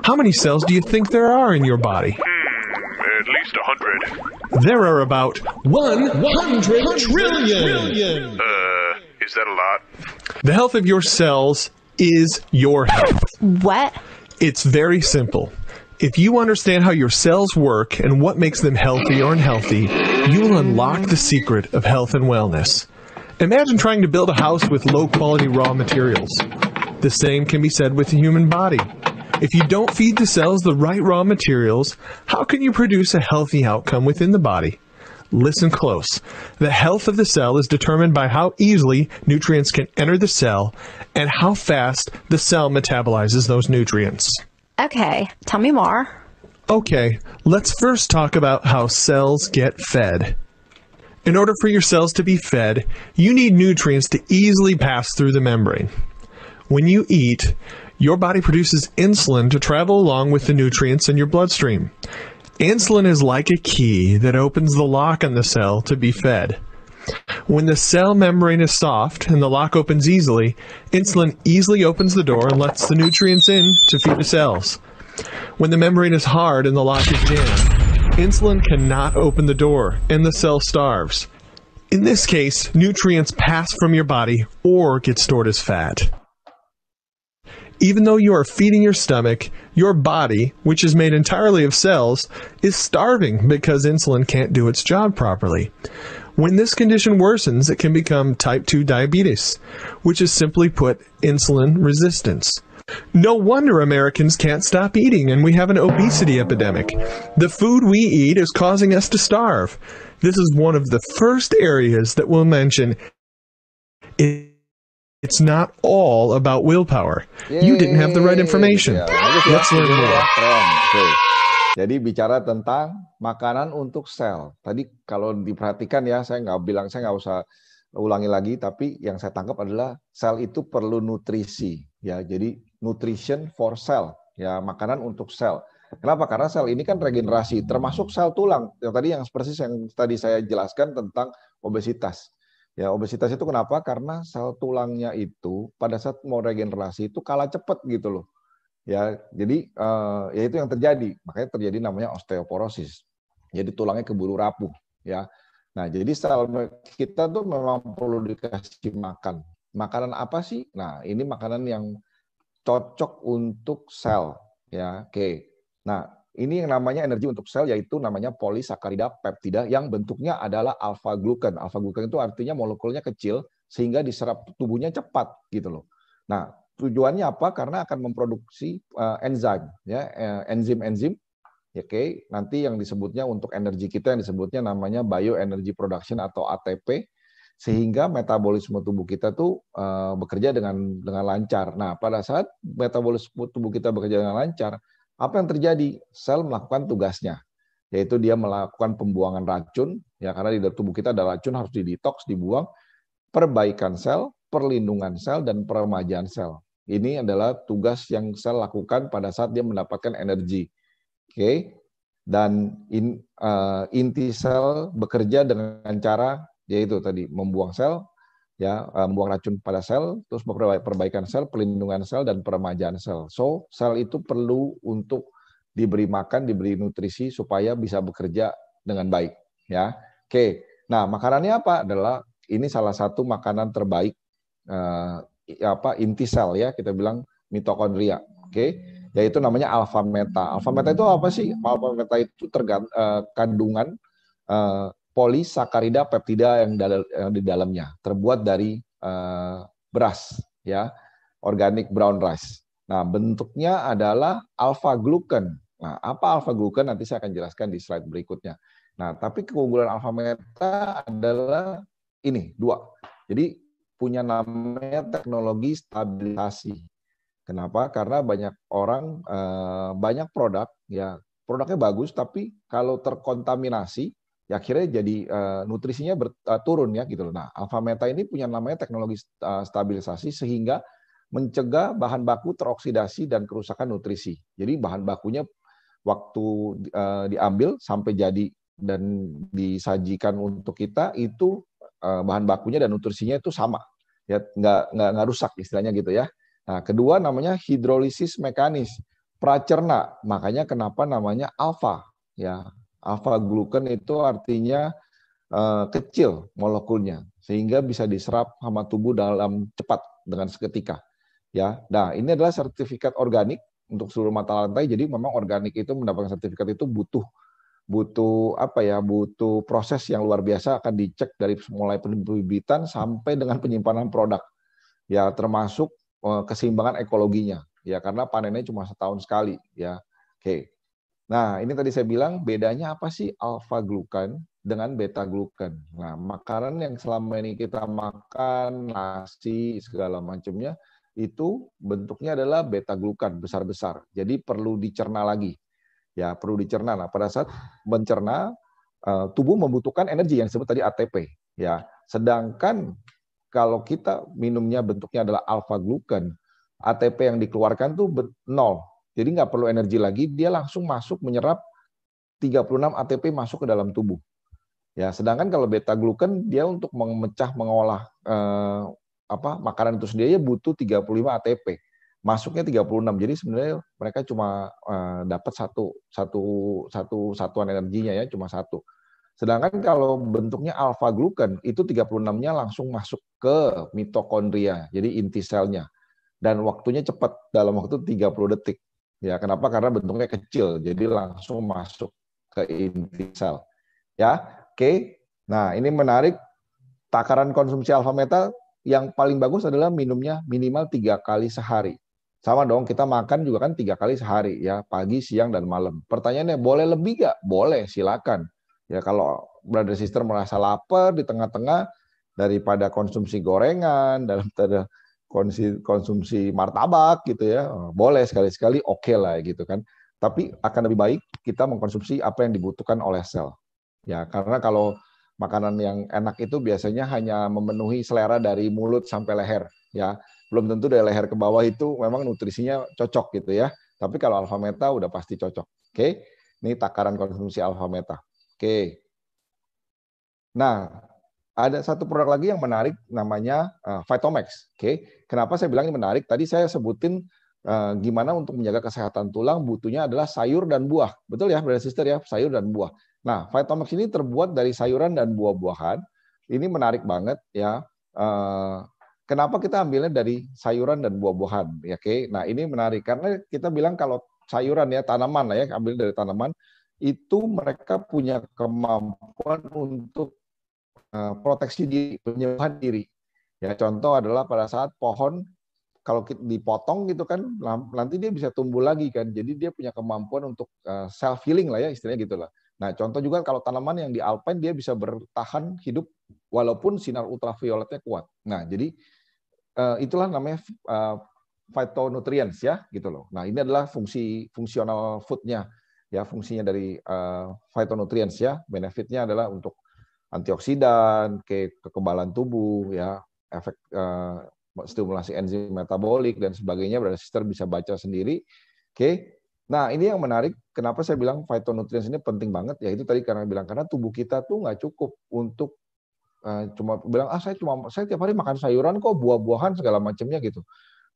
How many cells do you think there are in your body? At least 100. There are about 100 trillion. Is that a lot? The health of your cells is your health. What? It's very simple. If you understand how your cells work and what makes them healthy or unhealthy, you will unlock the secret of health and wellness. Imagine trying to build a house with low-quality raw materials. The same can be said with the human body. If you don't feed the cells the right raw materials, how can you produce a healthy outcome within the body? Listen close. The health of the cell is determined by how easily nutrients can enter the cell and how fast the cell metabolizes those nutrients. Okay, tell me more. Okay, let's first talk about how cells get fed. In order for your cells to be fed, you need nutrients to easily pass through the membrane. When you eat, your body produces insulin to travel along with the nutrients in your bloodstream. Insulin is like a key that opens the lock on the cell to be fed. When the cell membrane is soft and the lock opens easily, insulin easily opens the door and lets the nutrients in to feed the cells. When the membrane is hard and the lock is jammed, insulin cannot open the door and the cell starves. In this case, nutrients pass from your body or get stored as fat. Even though you are feeding your stomach, your body, which is made entirely of cells, is starving because insulin can't do its job properly. When this condition worsens, it can become type 2 diabetes, which is simply put insulin resistance. No wonder Americans can't stop eating and we have an obesity epidemic. The food we eat is causing us to starve. This is one of the first areas that we'll mention. It's not all about willpower. You didn't have the right information. Let's learn more. Jadi bicara tentang makanan untuk sel. Tadi kalau diperhatikan ya, saya nggak usah ulangi lagi, tapi yang saya tangkap adalah sel itu perlu nutrisi. Ya, jadi nutrition for cell. Ya, makanan untuk sel. Kenapa? Karena sel ini kan regenerasi, termasuk sel tulang. Yang tadi saya jelaskan tentang obesitas. Ya, obesitas itu kenapa? Karena sel tulangnya itu pada saat mau regenerasi itu kalah cepat gitu loh. Ya, jadi ya itu yang terjadi. Makanya terjadi namanya osteoporosis. Jadi tulangnya keburu rapuh, ya. Nah, jadi sel kita tuh memang perlu dikasih makan. Makanan apa sih? Nah, ini makanan yang cocok untuk sel, ya. Oke. Nah, ini yang namanya energi untuk sel, yaitu namanya polisakarida peptida yang bentuknya adalah alfa glukan. Alfa glukan itu artinya molekulnya kecil sehingga diserap tubuhnya cepat gitu loh. Nah, tujuannya apa? Karena akan memproduksi enzim, ya, enzim-enzim. Oke, nanti yang disebutnya untuk energi kita yang disebutnya namanya bioenergy production atau ATP, sehingga metabolisme tubuh kita tuh bekerja dengan lancar. Nah, pada saat metabolisme tubuh kita bekerja dengan lancar, apa yang terjadi? Sel melakukan tugasnya, yaitu dia melakukan pembuangan racun, ya, karena di tubuh kita ada racun, harus didetoks, dibuang, perbaikan sel, perlindungan sel, dan peremajaan sel. Ini adalah tugas yang sel lakukan pada saat dia mendapatkan energi. Oke, dan inti sel bekerja dengan cara yaitu tadi membuang sel, ya, membuang racun pada sel, terus perbaikan sel, perlindungan sel, dan peremajaan sel. So, sel itu perlu untuk diberi makan, diberi nutrisi supaya bisa bekerja dengan baik, ya. Oke. Nah, makanannya apa? Adalah ini salah satu makanan terbaik inti sel, ya, kita bilang mitokondria. Oke. Yaitu namanya alfa meta. Alfa meta itu apa sih? Alfa meta itu kandungan polisakarida peptida yang di dalamnya, terbuat dari beras, ya, organic brown rice. Nah, bentuknya adalah alfa glucan. Nah, apa alfa glucan nanti saya akan jelaskan di slide berikutnya. Nah, tapi keunggulan alfa meta adalah ini dua. Jadi punya namanya teknologi stabilisasi. Kenapa? Karena banyak orang banyak produk, ya, produknya bagus, tapi kalau terkontaminasi, ya akhirnya jadi nutrisinya turun, ya, gitu loh. Nah, alfa meta ini punya namanya teknologi stabilisasi sehingga mencegah bahan baku teroksidasi dan kerusakan nutrisi. Jadi bahan bakunya waktu diambil sampai jadi dan disajikan untuk kita itu bahan bakunya dan nutrisinya itu sama. ya nggak rusak istilahnya gitu ya. Nah, kedua namanya hidrolisis mekanis, pracerna. Makanya kenapa namanya alfa ya. Alfa glukan itu artinya kecil molekulnya sehingga bisa diserap sama tubuh dalam cepat dengan seketika. Ya. Nah, ini adalah sertifikat organik untuk seluruh mata rantai. Jadi memang organik itu mendapatkan sertifikat itu butuh proses yang luar biasa, akan dicek dari mulai penerbitan sampai dengan penyimpanan produk. Ya, termasuk keseimbangan ekologinya. Ya, karena panennya cuma setahun sekali, ya. Oke. Nah, ini tadi saya bilang bedanya apa sih alfa glukan dengan beta glukan. Nah, makanan yang selama ini kita makan, nasi segala macamnya itu bentuknya adalah beta glukan besar-besar. Jadi perlu dicerna lagi. Ya, perlu dicerna. Nah, pada saat mencerna, tubuh membutuhkan energi yang disebut tadi ATP. Ya, sedangkan kalau kita minumnya bentuknya adalah alfa glukan, ATP yang dikeluarkan tuh 0. Jadi nggak perlu energi lagi, dia langsung masuk menyerap 36 ATP masuk ke dalam tubuh. Ya, sedangkan kalau beta glukan dia untuk mengolah makanan itu sendiri butuh 35 ATP. Masuknya 36. Jadi sebenarnya mereka cuma dapat satu satuan energinya ya, cuma satu. Sedangkan kalau bentuknya alfa glukan itu 36-nya langsung masuk ke mitokondria, jadi inti selnya. Dan waktunya cepat, dalam waktu 30 detik. Ya, kenapa? Karena bentuknya kecil, jadi langsung masuk ke inti sel. Ya, oke. Nah, ini menarik. Takaran konsumsi alfa meta yang paling bagus adalah minumnya minimal 3 kali sehari. Sama dong, kita makan juga kan 3 kali sehari ya, pagi, siang, dan malam. Pertanyaannya, boleh lebih nggak? Boleh, silakan. Ya, kalau brother sister merasa lapar di tengah-tengah daripada konsumsi gorengan, daripada konsumsi martabak gitu ya, boleh sekali-sekali, oke lah gitu kan. Tapi akan lebih baik kita mengkonsumsi apa yang dibutuhkan oleh sel. Ya, karena kalau makanan yang enak itu biasanya hanya memenuhi selera dari mulut sampai leher ya. Belum tentu dari leher ke bawah itu memang nutrisinya cocok gitu ya. Tapi kalau alfa meta udah pasti cocok. Oke. Ini takaran konsumsi alfa meta. Oke. Nah, ada satu produk lagi yang menarik namanya Vitomax. Oke. Kenapa saya bilang ini menarik? Tadi saya sebutin gimana untuk menjaga kesehatan tulang butuhnya adalah sayur dan buah. Betul ya, brother sister ya, sayur dan buah. Nah, Vitomax ini terbuat dari sayuran dan buah-buahan. Ini menarik banget ya. Kenapa kita ambilnya dari sayuran dan buah-buahan? Ya, oke. Nah, ini menarik karena kita bilang kalau sayuran ya, tanaman lah ya, ambil dari tanaman, itu mereka punya kemampuan untuk proteksi diri, penyembuhan diri. Ya, contoh adalah pada saat pohon kalau dipotong gitu kan, nanti dia bisa tumbuh lagi kan. Jadi dia punya kemampuan untuk self healing lah ya, istilahnya gitulah. Nah, contoh juga kalau tanaman yang di alpine dia bisa bertahan hidup walaupun sinar ultravioletnya kuat. Nah, jadi itulah namanya phytonutrients ya, gitu loh. Nah, ini adalah fungsional foodnya ya, fungsinya dari phytonutrients ya. Benefitnya adalah untuk antioksidan, kekebalan tubuh ya, efek stimulasi enzim metabolik dan sebagainya. Brother sister bisa baca sendiri. Oke. Nah, ini yang menarik. Kenapa saya bilang phytonutrients ini penting banget? Ya itu tadi karena tubuh kita tuh nggak cukup untuk cuma bilang saya tiap hari makan sayuran kok, buah-buahan segala macamnya gitu.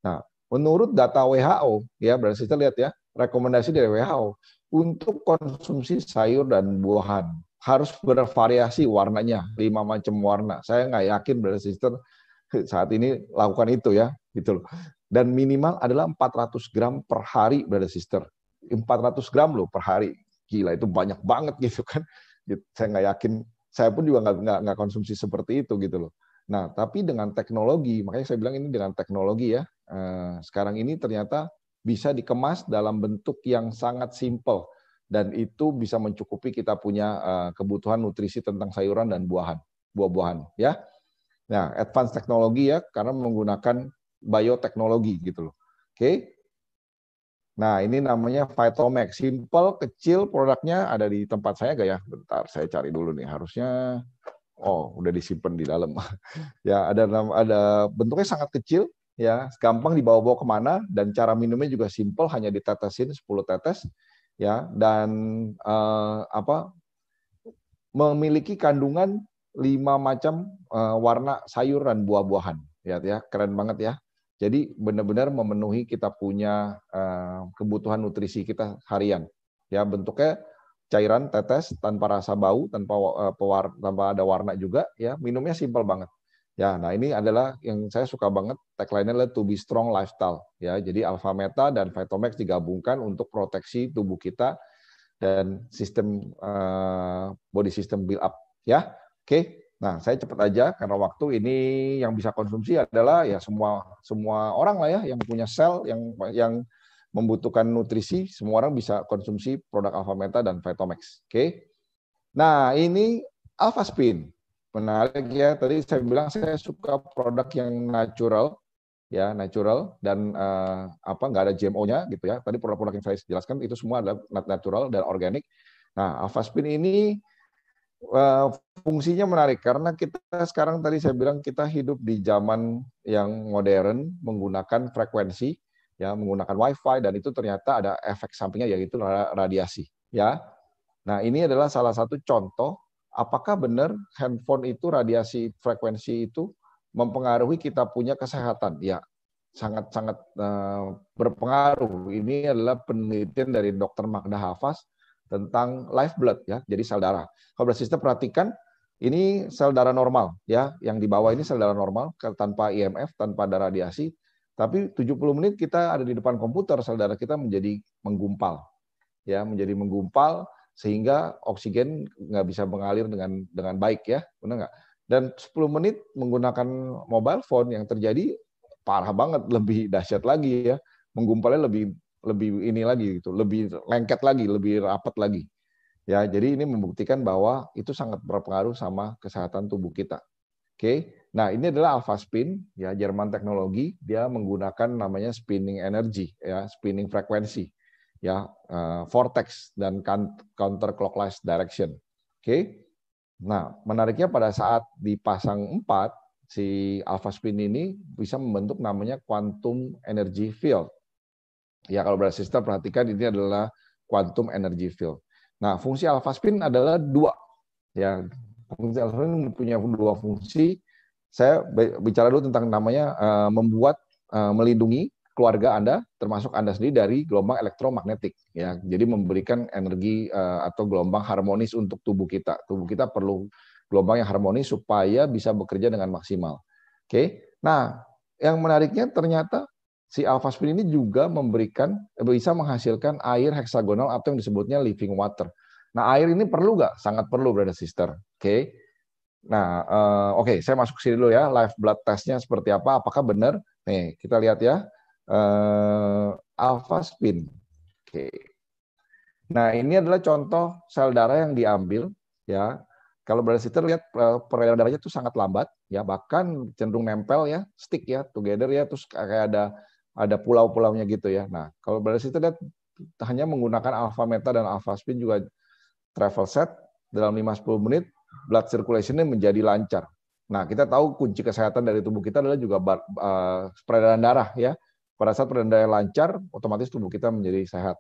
Nah, menurut data WHO ya, brother sister lihat ya, rekomendasi dari WHO untuk konsumsi sayur dan buahan harus bervariasi warnanya, 5 macam warna. Saya nggak yakin brother sister saat ini lakukan itu ya, gitu loh. Dan minimal adalah 400 gram per hari, brother sister. 400 gram loh per hari. Gila, itu banyak banget gitu kan. Saya nggak yakin, saya pun juga nggak konsumsi seperti itu gitu loh. Nah, tapi dengan teknologi, makanya saya bilang ini dengan teknologi ya, sekarang ini ternyata bisa dikemas dalam bentuk yang sangat simple. Dan itu bisa mencukupi kita punya kebutuhan nutrisi tentang sayuran dan buah-buahan ya. Nah, advance teknologi ya, karena menggunakan bioteknologi gitu loh. Oke. Nah, ini namanya Vitomax. Simple, kecil, produknya ada di tempat saya nggak ya? Bentar, saya cari dulu nih. Harusnya, udah disimpan di dalam. Ya, ada bentuknya sangat kecil, ya, gampang dibawa-bawa kemana, dan cara minumnya juga simple, hanya ditetesin 10 tetes, ya, dan memiliki kandungan 5 macam warna sayur dan buah-buahan. Lihat ya, keren banget ya. Jadi benar-benar memenuhi kita punya kebutuhan nutrisi kita harian. Ya, bentuknya cairan tetes tanpa rasa bau, tanpa ada warna juga. Ya, minumnya simpel banget. Ya, nah ini adalah yang saya suka banget, tagline-nya adalah to be strong lifestyle. Ya, jadi Alpha Meta dan Vitomax digabungkan untuk proteksi tubuh kita dan sistem body system build up. Ya, oke. Nah, saya cepat aja karena waktu ini yang bisa konsumsi adalah ya semua orang lah ya yang punya sel yang membutuhkan nutrisi, semua orang bisa konsumsi produk Alpha Meta dan Vitomax. Oke. Nah, ini Alpha Spin. Menarik ya, tadi saya bilang saya suka produk yang natural, ya natural dan nggak ada GMO-nya gitu ya. Tadi produk-produk yang saya jelaskan itu semua adalah natural dan organik. Nah, Alpha Spin ini fungsinya menarik karena kita sekarang tadi saya bilang kita hidup di zaman yang modern menggunakan frekuensi, ya menggunakan WiFi dan itu ternyata ada efek sampingnya yaitu radiasi, ya. Nah, ini adalah salah satu contoh. Apakah benar handphone itu radiasi frekuensi itu mempengaruhi kita punya kesehatan? Ya, sangat-sangat berpengaruh. Ini adalah penelitian dari Dr. Magda Hafaz tentang live blood ya, jadi sel darah. Kalau kita perhatikan ini sel darah normal ya, yang di bawah ini sel darah normal tanpa IMF, tanpa ada radiasi. Tapi 70 menit kita ada di depan komputer, sel darah kita menjadi menggumpal. Ya, menjadi menggumpal sehingga oksigen nggak bisa mengalir dengan baik ya, benar nggak? Dan 10 menit menggunakan mobile phone yang terjadi parah banget, lebih dahsyat lagi ya, menggumpalnya lebih ini lagi gitu, lebih lengket lagi, lebih rapat lagi. Ya, jadi ini membuktikan bahwa itu sangat berpengaruh sama kesehatan tubuh kita. Oke. Nah, ini adalah Alpha Spin ya, Jerman teknologi, dia menggunakan namanya spinning energy ya, spinning frekuensi. Ya, vortex dan counterclockwise direction. Oke. Nah, menariknya pada saat dipasang 4, si Alpha Spin ini bisa membentuk namanya quantum energy field. Ya, kalau berarti kita perhatikan ini adalah quantum energy field. Nah, fungsi Alpha Spin adalah 2. Ya, fungsi Alpha Spin punya 2 fungsi. Saya bicara dulu tentang namanya membuat melindungi keluarga Anda, termasuk Anda sendiri dari gelombang elektromagnetik. Ya, jadi memberikan energi atau gelombang harmonis untuk tubuh kita. Tubuh kita perlu gelombang yang harmonis supaya bisa bekerja dengan maksimal. Oke. Nah, yang menariknya ternyata si Alpha Spin ini juga bisa menghasilkan air heksagonal atau yang disebutnya living water. Nah, air ini perlu nggak? Sangat perlu, brother sister. Oke. Nah, oke, saya masuk ke sini dulu ya. Live blood testnya seperti apa? Apakah benar? Nih, kita lihat ya. Alpha Spin. Oke. Nah, ini adalah contoh sel darah yang diambil ya. Kalau brother sister lihat peredaran darahnya itu sangat lambat ya, bahkan cenderung nempel ya, stick ya, together ya, terus kayak ada pulau-pulaunya gitu ya. Nah, kalau brother sister lihat hanya menggunakan Alpha Meta dan Alpha Spin juga travel set dalam 5-10 menit blood circulation-nya menjadi lancar. Nah, kita tahu kunci kesehatan dari tubuh kita adalah juga peredaran darah ya. Pada saat peredaran darah lancar, otomatis tubuh kita menjadi sehat.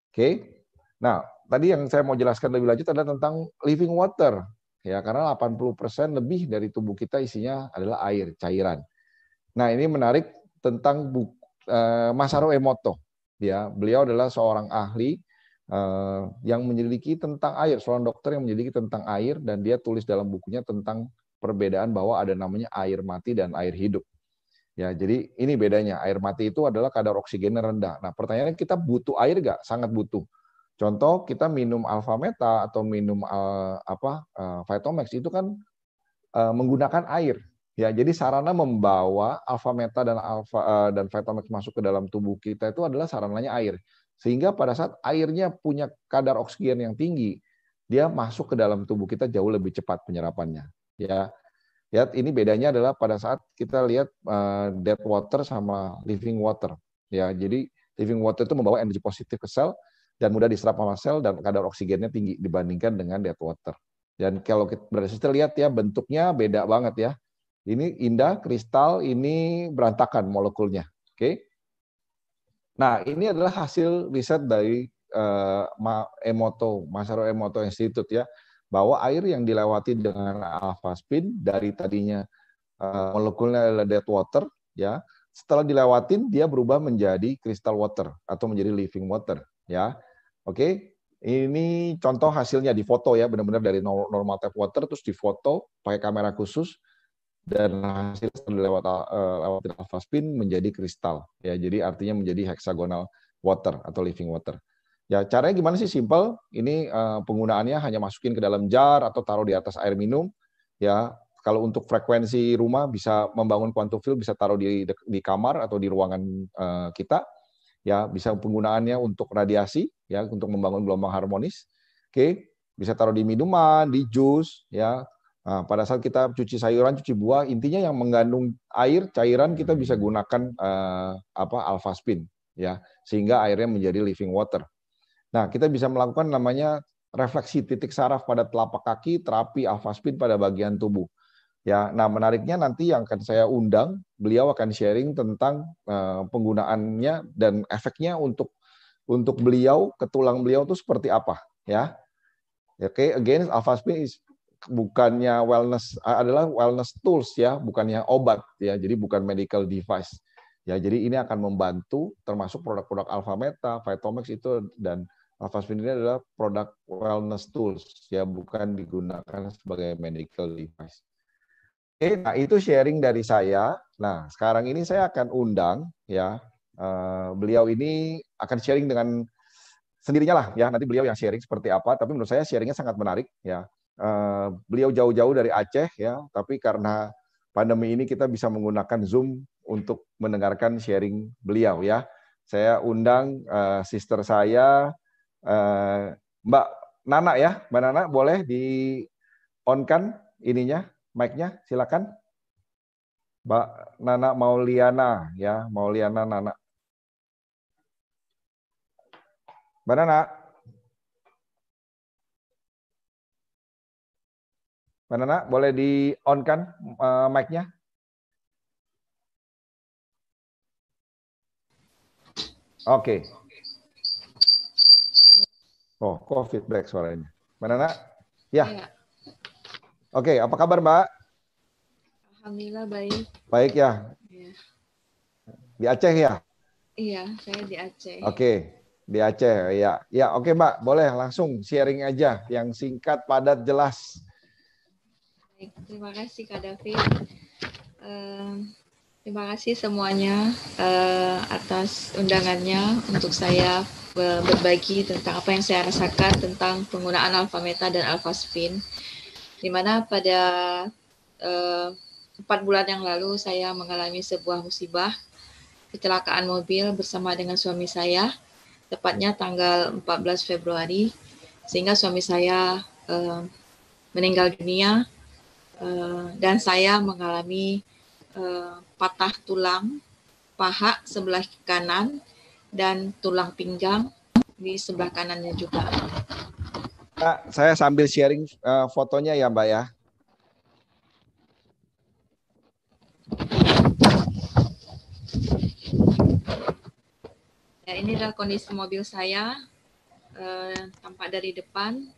Oke. Nah, tadi yang saya mau jelaskan lebih lanjut adalah tentang living water. Ya, karena 80% lebih dari tubuh kita isinya adalah air, cairan. Nah, ini menarik tentang Masaru Emoto. Ya, beliau adalah seorang ahli yang menyelidiki tentang air, seorang dokter yang menyelidiki tentang air, dan dia tulis dalam bukunya tentang perbedaan bahwa ada namanya air mati dan air hidup. Ya, jadi ini bedanya. Air mati itu adalah kadar oksigennya rendah. Nah, pertanyaannya kita butuh air nggak? Sangat butuh. Contoh kita minum Alpha Meta atau minum Vitomax itu kan menggunakan air. Ya, jadi sarana membawa Alpha Meta dan Vitomax masuk ke dalam tubuh kita itu adalah sarananya air. Sehingga pada saat airnya punya kadar oksigen yang tinggi, dia masuk ke dalam tubuh kita jauh lebih cepat penyerapannya. Ya. Ya, ini bedanya adalah pada saat kita lihat dead water sama living water. Ya, jadi living water itu membawa energi positif ke sel dan mudah diserap sama sel dan kadar oksigennya tinggi dibandingkan dengan dead water. Dan kalau kita lihat ya bentuknya beda banget ya. Ini indah, kristal, ini berantakan molekulnya. Oke. Nah, ini adalah hasil riset dari Masaru Emoto Institute ya, bahwa air yang dilewati dengan Alpha Spin dari tadinya molekulnya adalah dead water, ya. Setelah dilewatin dia berubah menjadi crystal water atau menjadi living water, ya. Oke. Ini contoh hasilnya di foto ya, benar-benar dari normal tap water terus difoto pakai kamera khusus dan hasilnya setelah lewatin alpha spin menjadi kristal, ya. Jadi artinya menjadi hexagonal water atau living water. Ya, caranya gimana sih? Simple. Ini penggunaannya hanya masukin ke dalam jar atau taruh di atas air minum, ya. Kalau untuk frekuensi rumah bisa membangun quantum field, bisa taruh di kamar atau di ruangan kita. Ya, bisa penggunaannya untuk radiasi, ya, untuk membangun gelombang harmonis. Oke, bisa taruh di minuman, di jus, ya. Nah, pada saat kita cuci sayuran, cuci buah, intinya yang mengandung air, cairan kita bisa gunakan alpha spin, ya, sehingga airnya menjadi living water. Nah, kita bisa melakukan namanya refleksi titik saraf pada telapak kaki, terapi alpha spin pada bagian tubuh. Ya, nah menariknya nanti yang akan saya undang, beliau akan sharing tentang penggunaannya dan efeknya untuk beliau ke tulang beliau itu seperti apa, ya. Oke, again alpha spin bukannya adalah wellness tools, ya, bukannya obat, ya. Jadi bukan medical device. Ya, jadi ini akan membantu termasuk produk-produk Alpha Meta, Vitomax itu, dan alpha spin ini adalah produk wellness tools, ya, bukan digunakan sebagai medical device. Oke, nah itu sharing dari saya. Nah, sekarang ini saya akan undang, ya, beliau ini akan sharing dengan sendirinya lah, ya. Nanti beliau yang sharing seperti apa. Tapi menurut saya sharingnya sangat menarik, ya. Beliau jauh-jauh dari Aceh, ya. Tapi karena pandemi ini kita bisa menggunakan Zoom untuk mendengarkan sharing beliau, ya. Saya undang sister saya, Mbak Nana, ya. Mbak Nana boleh di on-kan ininya, mic-nya, silakan. Mbak Nana Mauliana, ya, Mauliana Nana. Mbak Nana. Mbak Nana, boleh di on-kan mic-nya? Oke. Oh, kok feedback suaranya. Mbak Nana? Ya. Oke, apa kabar Mbak? Alhamdulillah baik. Baik ya. Di Aceh ya? Iya, saya di Aceh. Oke, di Aceh ya. Ya, oke Mbak, boleh langsung sharing aja yang singkat, padat, jelas. Baik, terima kasih Kak David. Terima kasih semuanya atas undangannya untuk saya berbagi tentang apa yang saya rasakan tentang penggunaan alpha meta dan alpha spin. Di mana pada 4 bulan yang lalu saya mengalami sebuah musibah kecelakaan mobil bersama dengan suami saya, tepatnya tanggal 14 Februari, sehingga suami saya meninggal dunia dan saya mengalami patah tulang paha sebelah kanan dan tulang pinggang di sebelah kanannya juga. Saya sambil sharing fotonya ya Mbak ya. Ya, ini adalah kondisi mobil saya, tampak dari depan.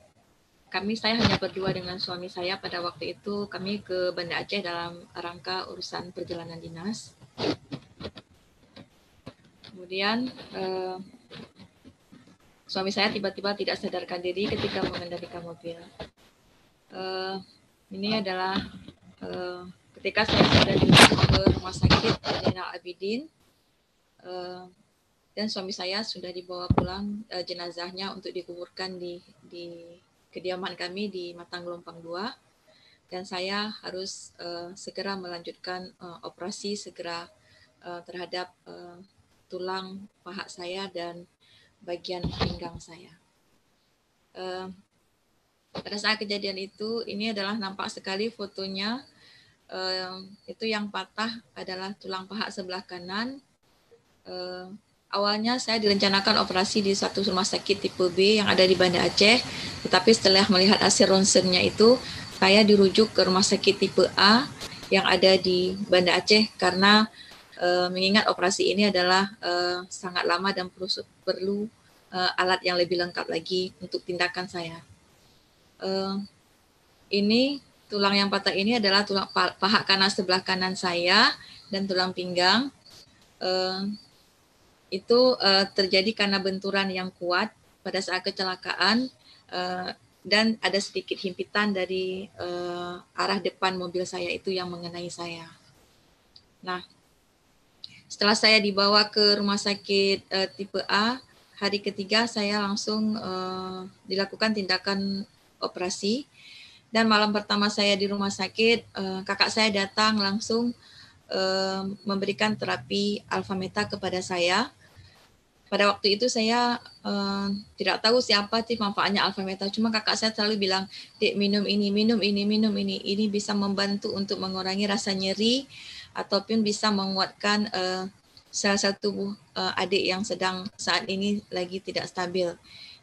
Saya hanya berdua dengan suami saya pada waktu itu. Kami ke Banda Aceh dalam rangka urusan perjalanan dinas. Kemudian suami saya tiba-tiba tidak sadarkan diri ketika mengendalikan mobil. Ini adalah ketika saya sudah dirujuk ke rumah sakit Zainal Abidin. Dan suami saya sudah dibawa pulang jenazahnya untuk dikuburkan di kediaman kami di Matang Gelompang 2, dan saya harus segera melanjutkan operasi segera terhadap tulang paha saya dan bagian pinggang saya. Pada saat kejadian itu, ini adalah nampak sekali fotonya, itu yang patah adalah tulang paha sebelah kanan. Awalnya saya direncanakan operasi di satu rumah sakit tipe B yang ada di Banda Aceh, tetapi setelah melihat hasil ronsennya itu, saya dirujuk ke rumah sakit tipe A yang ada di Banda Aceh karena mengingat operasi ini adalah sangat lama dan perlu alat yang lebih lengkap lagi untuk tindakan saya. Ini tulang yang patah ini adalah tulang paha kanan sebelah kanan saya dan tulang pinggang. Itu terjadi karena benturan yang kuat pada saat kecelakaan, dan ada sedikit himpitan dari arah depan mobil saya itu yang mengenai saya. Nah, setelah saya dibawa ke rumah sakit tipe A, hari ketiga saya langsung dilakukan tindakan operasi. Dan malam pertama saya di rumah sakit, kakak saya datang langsung memberikan terapi alfa-meta kepada saya. Pada waktu itu saya tidak tahu siapa sih manfaatnya alfa-meta. Cuma kakak saya selalu bilang, "Dek, minum ini, minum ini, minum ini. Ini bisa membantu untuk mengurangi rasa nyeri ataupun bisa menguatkan sel-sel tubuh adik yang sedang saat ini lagi tidak stabil."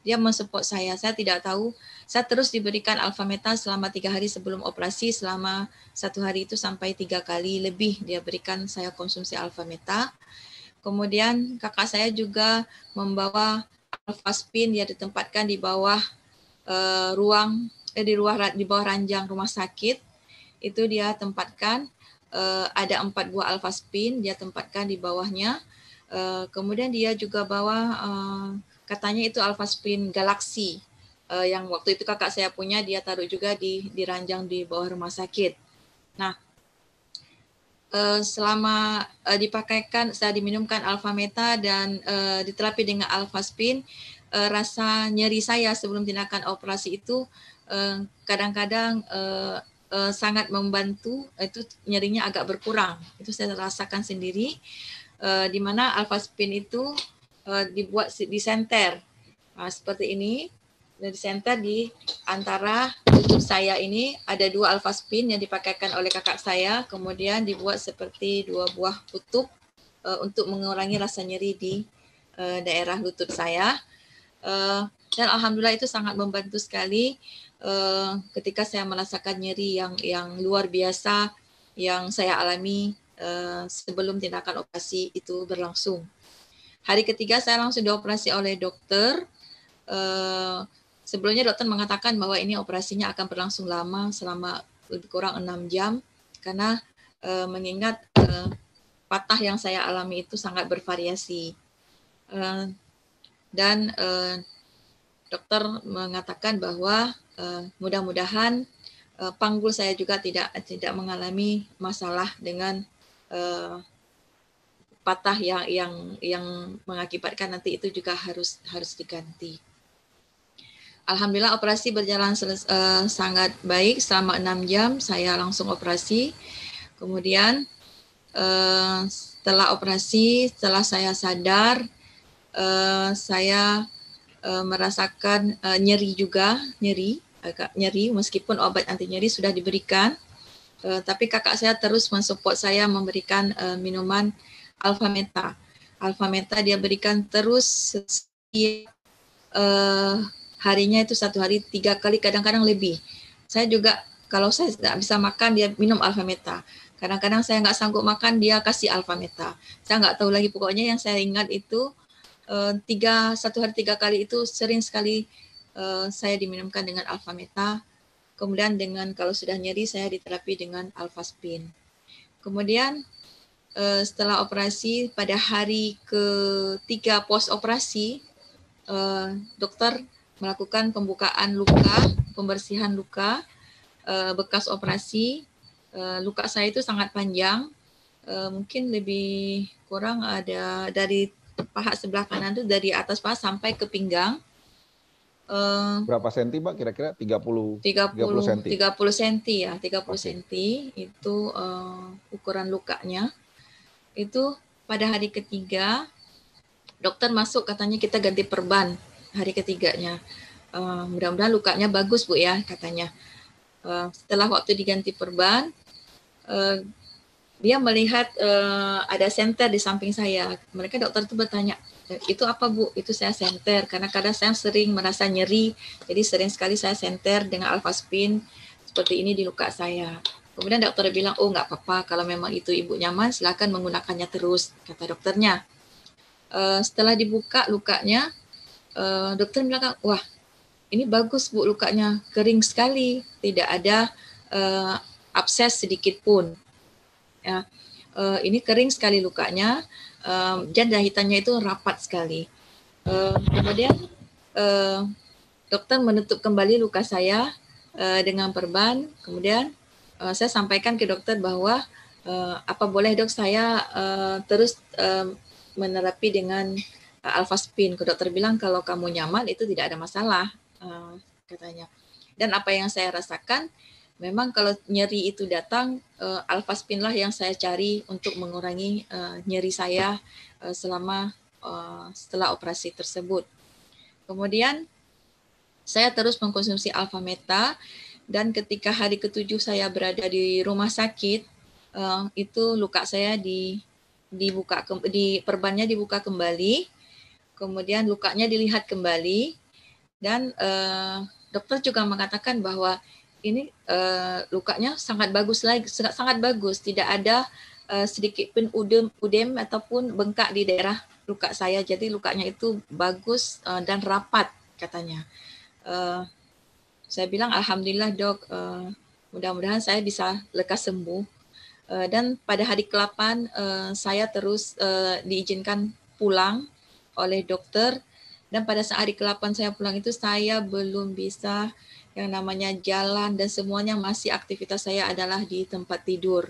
Dia mensupport saya. Saya tidak tahu. Saya terus diberikan alfa-meta selama 3 hari sebelum operasi. Selama 1 hari itu sampai 3 kali lebih dia berikan saya konsumsi alfa-meta. Kemudian kakak saya juga membawa alfaspin, dia ditempatkan di bawah di bawah ranjang rumah sakit. Itu dia tempatkan, ada 4 buah alfaspin, dia tempatkan di bawahnya. Kemudian dia juga bawa katanya itu alfaspin Galaxy, yang waktu itu kakak saya punya, dia taruh juga di ranjang di bawah rumah sakit. Nah, selama dipakaikan, saya diminumkan alfa-meta dan diterapi dengan alfaspin, rasa nyeri saya sebelum tindakan operasi itu kadang-kadang sangat membantu, itu nyerinya agak berkurang. Itu saya rasakan sendiri, di mana alfaspin itu dibuat di senter, seperti ini. Di center di antara lutut saya ini ada 2 alfaspin yang dipakaikan oleh kakak saya, kemudian dibuat seperti 2 buah kutub untuk mengurangi rasa nyeri di daerah lutut saya. Dan alhamdulillah itu sangat membantu sekali ketika saya merasakan nyeri yang luar biasa yang saya alami sebelum tindakan operasi itu berlangsung. Hari ketiga saya langsung dioperasi oleh dokter. Sebelumnya dokter mengatakan bahwa ini operasinya akan berlangsung lama, selama lebih kurang 6 jam, karena mengingat patah yang saya alami itu sangat bervariasi. Dan dokter mengatakan bahwa mudah-mudahan panggul saya juga tidak mengalami masalah dengan patah yang mengakibatkan nanti itu juga harus diganti. Alhamdulillah operasi berjalan sangat baik. Selama 6 jam saya langsung operasi. Kemudian setelah operasi, setelah saya sadar, saya merasakan nyeri juga, agak nyeri meskipun obat anti nyeri sudah diberikan. Tapi kakak saya terus mensupport saya memberikan minuman alfa-meta. Alfa-meta dia berikan terus setiap harinya, itu 1 hari 3 kali, kadang-kadang lebih. Saya juga kalau saya tidak bisa makan, dia minum alfa-meta. Kadang-kadang saya nggak sanggup makan, dia kasih alfa-meta. Saya nggak tahu lagi, pokoknya yang saya ingat itu 1 hari 3 kali itu sering sekali saya diminumkan dengan alfa-meta. Kemudian kalau sudah nyeri saya diterapi dengan alfaspin. Kemudian setelah operasi pada hari ke-3 pos operasi, dokter melakukan pembukaan luka, pembersihan luka bekas operasi. Luka saya itu sangat panjang, mungkin lebih kurang ada dari paha sebelah kanan itu dari atas paha sampai ke pinggang. Berapa senti, Mbak? Kira-kira 30 senti. 30 senti ya, 30 senti itu ukuran lukanya. Itu pada hari ketiga dokter masuk, katanya kita ganti perban hari ketiganya. Mudah-mudahan lukanya bagus Bu ya, katanya. Setelah waktu diganti perban, dia melihat ada senter di samping saya. Mereka dokter itu bertanya, itu apa Bu? Itu saya senter, karena kadang saya sering merasa nyeri, jadi sering sekali saya senter dengan alfaspin seperti ini di luka saya. Kemudian dokter bilang, oh nggak apa-apa, kalau memang itu Ibu nyaman, silakan menggunakannya terus, kata dokternya. Setelah dibuka lukanya, dokter bilang, wah ini bagus Bu lukanya, kering sekali, tidak ada abses sedikit pun. Ya, ini kering sekali lukanya, dan jahitannya itu rapat sekali. Kemudian dokter menutup kembali luka saya dengan perban. Kemudian saya sampaikan ke dokter bahwa apa boleh dok saya terus menerapi dengan Alphaspin. Dokter bilang kalau kamu nyaman itu tidak ada masalah, katanya. Dan apa yang saya rasakan, memang kalau nyeri itu datang, Alphaspin lah yang saya cari untuk mengurangi nyeri saya setelah operasi tersebut. Kemudian saya terus mengkonsumsi Alphameta, dan ketika hari ke-7 saya berada di rumah sakit, itu luka saya perbannya dibuka kembali, kemudian lukanya dilihat kembali, dan dokter juga mengatakan bahwa ini lukanya sangat bagus, tidak ada sedikit pun udem ataupun bengkak di daerah luka saya. Jadi lukanya itu bagus dan rapat, katanya. Saya bilang alhamdulillah dok, mudah-mudahan saya bisa lekas sembuh. Dan pada hari ke-8 saya terus diizinkan pulang oleh dokter, dan pada saat hari ke-8 saya pulang itu saya belum bisa yang namanya jalan, dan semuanya masih aktivitas saya adalah di tempat tidur.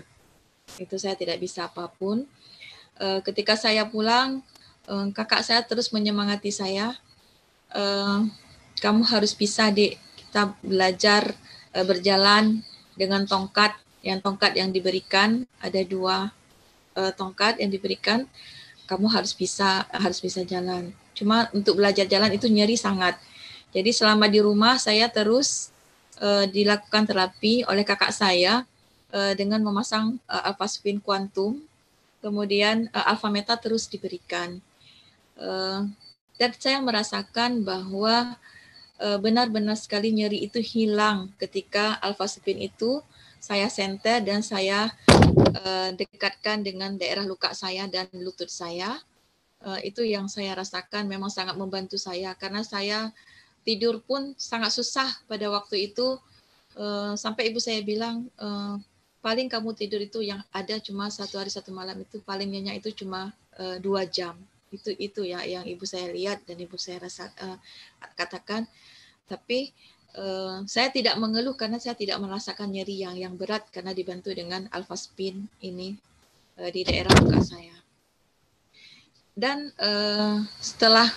Itu saya tidak bisa apapun. Ketika saya pulang, kakak saya terus menyemangati saya, kamu harus bisa Dek, kita belajar berjalan dengan tongkat yang diberikan, ada 2 tongkat yang diberikan, kamu harus bisa jalan. Cuma untuk belajar jalan itu nyeri sangat. Jadi selama di rumah saya terus dilakukan terapi oleh kakak saya dengan memasang Alphaspin Quantum, kemudian Alphameta terus diberikan. Dan saya merasakan bahwa benar-benar sekali nyeri itu hilang ketika Alphaspin itu saya senter dan saya dekatkan dengan daerah luka saya dan lutut saya. Itu yang saya rasakan memang sangat membantu saya, karena saya tidur pun sangat susah pada waktu itu, sampai ibu saya bilang, paling kamu tidur itu yang ada cuma 1 hari 1 malam itu paling nyenyak itu cuma 2 jam. Itu ya yang ibu saya lihat dan ibu saya katakan. Tapi saya tidak mengeluh karena saya tidak merasakan nyeri yang berat karena dibantu dengan Alphaspin ini di daerah luka saya. Dan setelah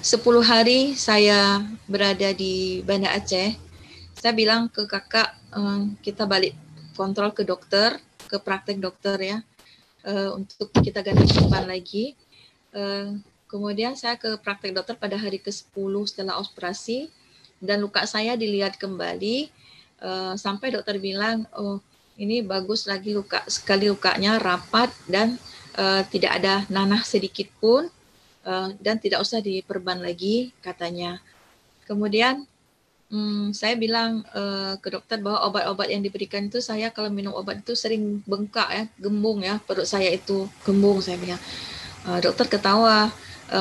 10 hari saya berada di Banda Aceh, saya bilang ke kakak, kita balik kontrol ke dokter, ke praktek dokter ya, untuk kita ganti perban lagi. Kemudian saya ke praktek dokter pada hari ke-10 setelah operasi, dan luka saya dilihat kembali, sampai dokter bilang, oh ini bagus lagi lukanya rapat dan tidak ada nanah sedikit pun, dan tidak usah diperban lagi, katanya. Kemudian saya bilang ke dokter bahwa obat-obat yang diberikan itu, saya kalau minum obat itu sering bengkak ya, gembung ya, perut saya itu gembung, saya bilang. Dokter ketawa,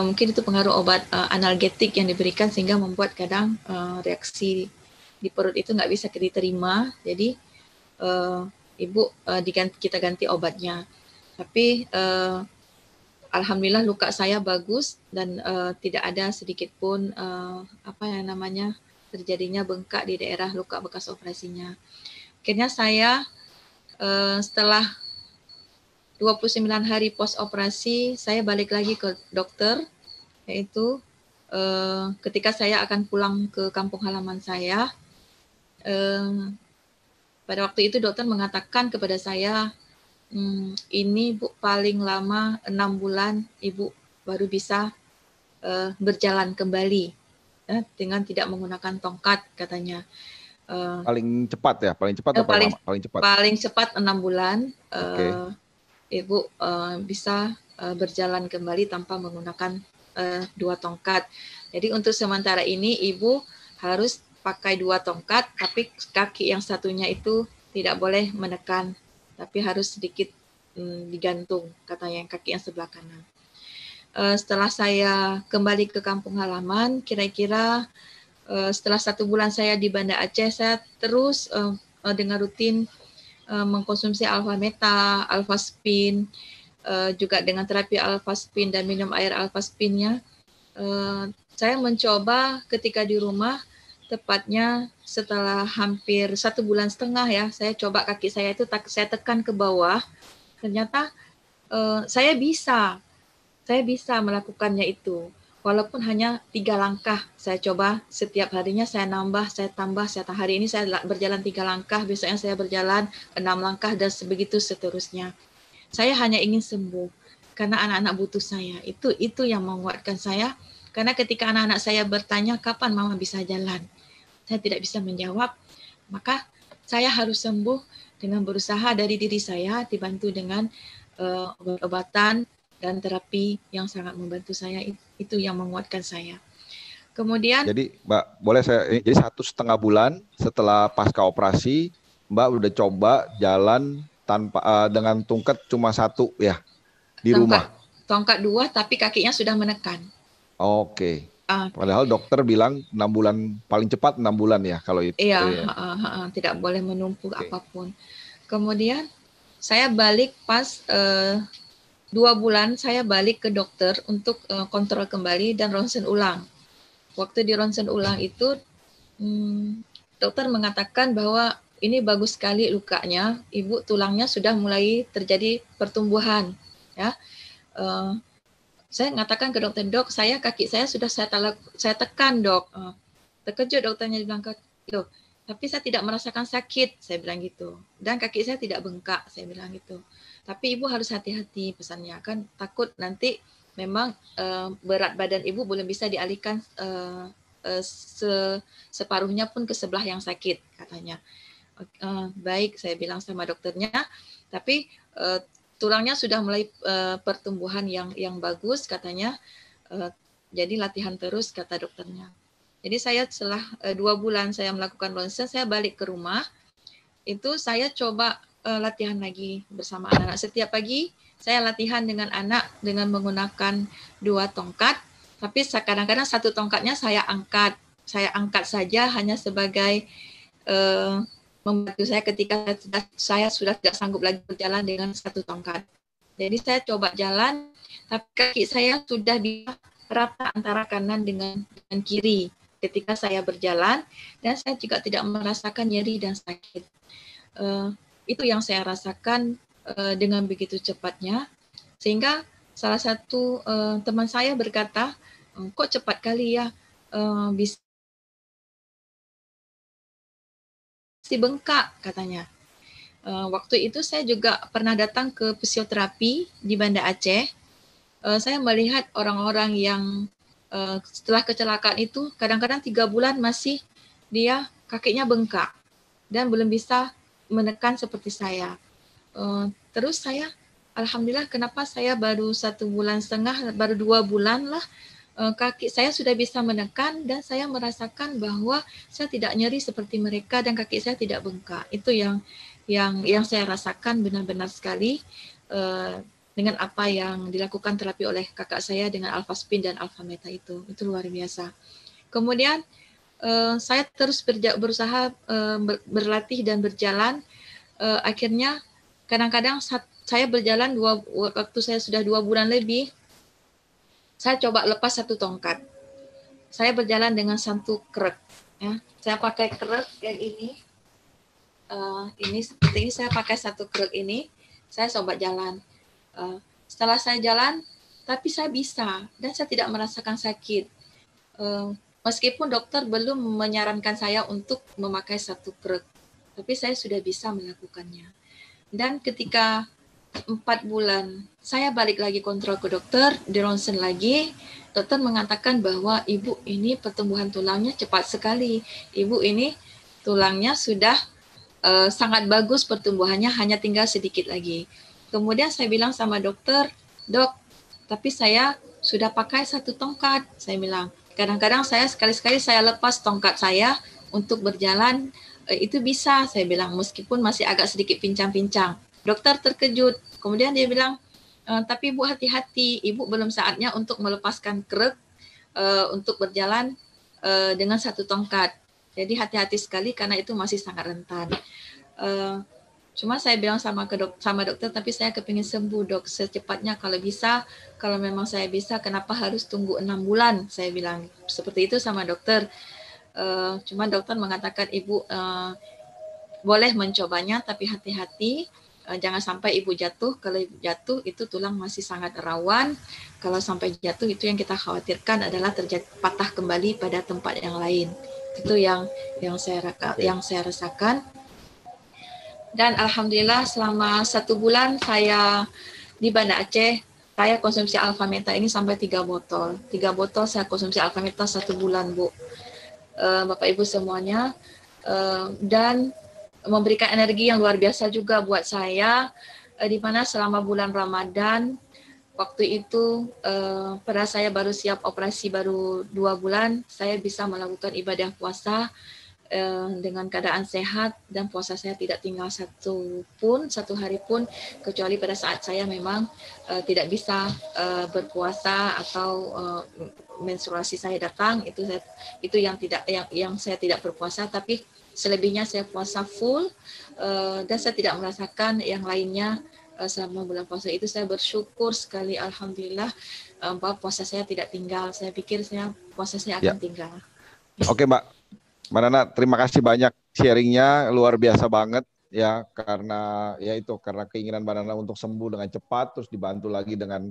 mungkin itu pengaruh obat analgetik yang diberikan sehingga membuat kadang reaksi di perut itu nggak bisa diterima, jadi ibu kita ganti obatnya. Tapi alhamdulillah luka saya bagus dan tidak ada sedikit pun terjadinya bengkak di daerah luka bekas operasinya. Akhirnya saya setelah 29 hari pos operasi saya balik lagi ke dokter, yaitu ketika saya akan pulang ke kampung halaman saya. Pada waktu itu dokter mengatakan kepada saya, ini Bu paling lama 6 bulan Ibu baru bisa berjalan kembali dengan tidak menggunakan tongkat, katanya. Paling cepat ya? Paling cepat atau paling lama? Paling cepat. Paling cepat 6 bulan. Ibu bisa berjalan kembali tanpa menggunakan 2 tongkat. Jadi untuk sementara ini Ibu harus pakai 2 tongkat, tapi kaki yang satunya itu tidak boleh menekan, tapi harus sedikit digantung, katanya, yang kaki yang sebelah kanan. Setelah saya kembali ke kampung halaman, kira-kira setelah 1 bulan saya di Banda Aceh, saya terus dengan rutin mengkonsumsi alfa meta, alfa spin, juga dengan terapi alfa spin dan minum air alfa spinnya. Saya mencoba ketika di rumah, tepatnya setelah hampir 1,5 bulan ya, saya coba kaki saya itu saya tekan ke bawah. Ternyata saya bisa melakukannya itu. Walaupun hanya 3 langkah, saya coba setiap harinya saya nambah, saya tambah, hari ini saya berjalan 3 langkah, besoknya saya berjalan 6 langkah dan sebegitu seterusnya. Saya hanya ingin sembuh karena anak-anak butuh saya. Itu yang menguatkan saya. Karena ketika anak-anak saya bertanya kapan mama bisa jalan, saya tidak bisa menjawab. Maka saya harus sembuh dengan berusaha dari diri saya, dibantu dengan obat-obatan dan terapi yang sangat membantu saya. Itu yang menguatkan saya. Kemudian jadi Mbak, boleh jadi 1,5 bulan setelah pasca operasi Mbak udah coba jalan tanpa dengan tongkat cuma 1 ya di rumah. Tongkat 2 tapi kakinya sudah menekan. Oke. Padahal dokter bilang 6 bulan, paling cepat 6 bulan ya kalau itu. Iya, tidak boleh menumpuk apapun. Kemudian saya balik pas 2 bulan saya balik ke dokter untuk kontrol kembali dan ronsen ulang. Waktu di ronsen ulang itu dokter mengatakan bahwa ini bagus sekali lukanya, ibu tulangnya sudah mulai terjadi pertumbuhan. Ya, saya mengatakan ke dokter, dok, kaki saya sudah saya tekan dok. Terkejut dokternya bilang, loh, tapi saya tidak merasakan sakit, saya bilang gitu. Dan kaki saya tidak bengkak, saya bilang gitu. Tapi ibu harus hati-hati pesannya, kan takut nanti memang berat badan ibu belum bisa dialihkan separuhnya pun ke sebelah yang sakit, katanya. Baik, saya bilang sama dokternya, tapi tulangnya sudah mulai pertumbuhan yang bagus, katanya. Jadi latihan terus, kata dokternya. Jadi saya setelah 2 bulan saya melakukan ronsen, saya balik ke rumah, itu saya coba latihan lagi bersama anak-anak. Setiap pagi saya latihan dengan anak dengan menggunakan 2 tongkat, tapi kadang-kadang 1 tongkatnya saya angkat saja hanya sebagai membantu saya ketika saya sudah tidak sanggup lagi berjalan dengan 1 tongkat. Jadi saya coba jalan, tapi kaki saya sudah bisa rata antara kanan dengan kiri ketika saya berjalan, dan saya juga tidak merasakan nyeri dan sakit. Itu yang saya rasakan dengan begitu cepatnya, sehingga salah satu teman saya berkata, kok cepat kali ya bisa bengkak, katanya. Waktu itu saya juga pernah datang ke fisioterapi di Banda Aceh. Saya melihat orang-orang yang setelah kecelakaan itu kadang-kadang 3 bulan masih dia kakinya bengkak dan belum bisa menekan seperti saya. Terus saya, alhamdulillah, kenapa saya baru 1,5 bulan, baru 2 bulan lah, kaki saya sudah bisa menekan dan saya merasakan bahwa saya tidak nyeri seperti mereka dan kaki saya tidak bengkak. Itu yang saya rasakan benar-benar sekali dengan apa yang dilakukan terapi oleh kakak saya dengan alpha spin dan alpha meta itu luar biasa. Kemudian saya terus berusaha berlatih dan berjalan. Akhirnya kadang-kadang saya berjalan waktu saya sudah 2 bulan lebih, saya coba lepas 1 tongkat. Saya berjalan dengan 1 krek. Ya. Saya pakai krek yang ini. Ini seperti ini, saya pakai 1 krek ini. Saya coba jalan. Setelah saya jalan, tapi saya bisa dan saya tidak merasakan sakit. Meskipun dokter belum menyarankan saya untuk memakai 1 krek, tapi saya sudah bisa melakukannya. Dan ketika 4 bulan, saya balik lagi kontrol ke dokter, di ronsen lagi, dokter mengatakan bahwa ibu ini pertumbuhan tulangnya cepat sekali. Ibu ini tulangnya sudah sangat bagus pertumbuhannya, hanya tinggal sedikit lagi. Kemudian saya bilang sama dokter, dok, tapi saya sudah pakai 1 tongkat, saya bilang. Kadang-kadang saya sekali-sekali saya lepas tongkat saya untuk berjalan, itu bisa, saya bilang, meskipun masih agak sedikit pincang-pincang. Dokter terkejut, kemudian dia bilang, tapi ibu hati-hati, ibu belum saatnya untuk melepaskan krek untuk berjalan dengan 1 tongkat. Jadi hati-hati sekali karena itu masih sangat rentan. Cuma saya bilang sama dokter, tapi saya kepingin sembuh dok secepatnya kalau bisa. Kalau memang saya bisa, kenapa harus tunggu 6 bulan? Saya bilang seperti itu sama dokter. Cuma dokter mengatakan ibu boleh mencobanya, tapi hati-hati. Jangan sampai ibu jatuh. Kalau ibu jatuh itu tulang masih sangat rawan. Kalau sampai jatuh itu yang kita khawatirkan adalah terjadi patah kembali pada tempat yang lain. Itu yang saya rasakan. Dan alhamdulillah selama 1 bulan saya di Banda Aceh, saya konsumsi Alpha Meta ini sampai 3 botol. 3 botol saya konsumsi Alpha Meta 1 bulan, Bu. Bapak Ibu semuanya. Dan memberikan energi yang luar biasa juga buat saya, di mana selama bulan Ramadan, waktu itu pada saya baru siap operasi baru 2 bulan, saya bisa melakukan ibadah puasa dengan keadaan sehat, dan puasa saya tidak tinggal satu hari pun, kecuali pada saat saya memang tidak bisa berpuasa atau menstruasi saya datang, itu yang saya tidak berpuasa. Tapi selebihnya saya puasa full, dan saya tidak merasakan yang lainnya selama bulan puasa itu. Saya bersyukur sekali, alhamdulillah, bahwa puasa saya tidak tinggal. Saya pikir puasa saya akan tinggal. Oke, Mbak Nana, terima kasih banyak sharingnya, luar biasa banget ya, karena keinginan Mbak Nana untuk sembuh dengan cepat, terus dibantu lagi dengan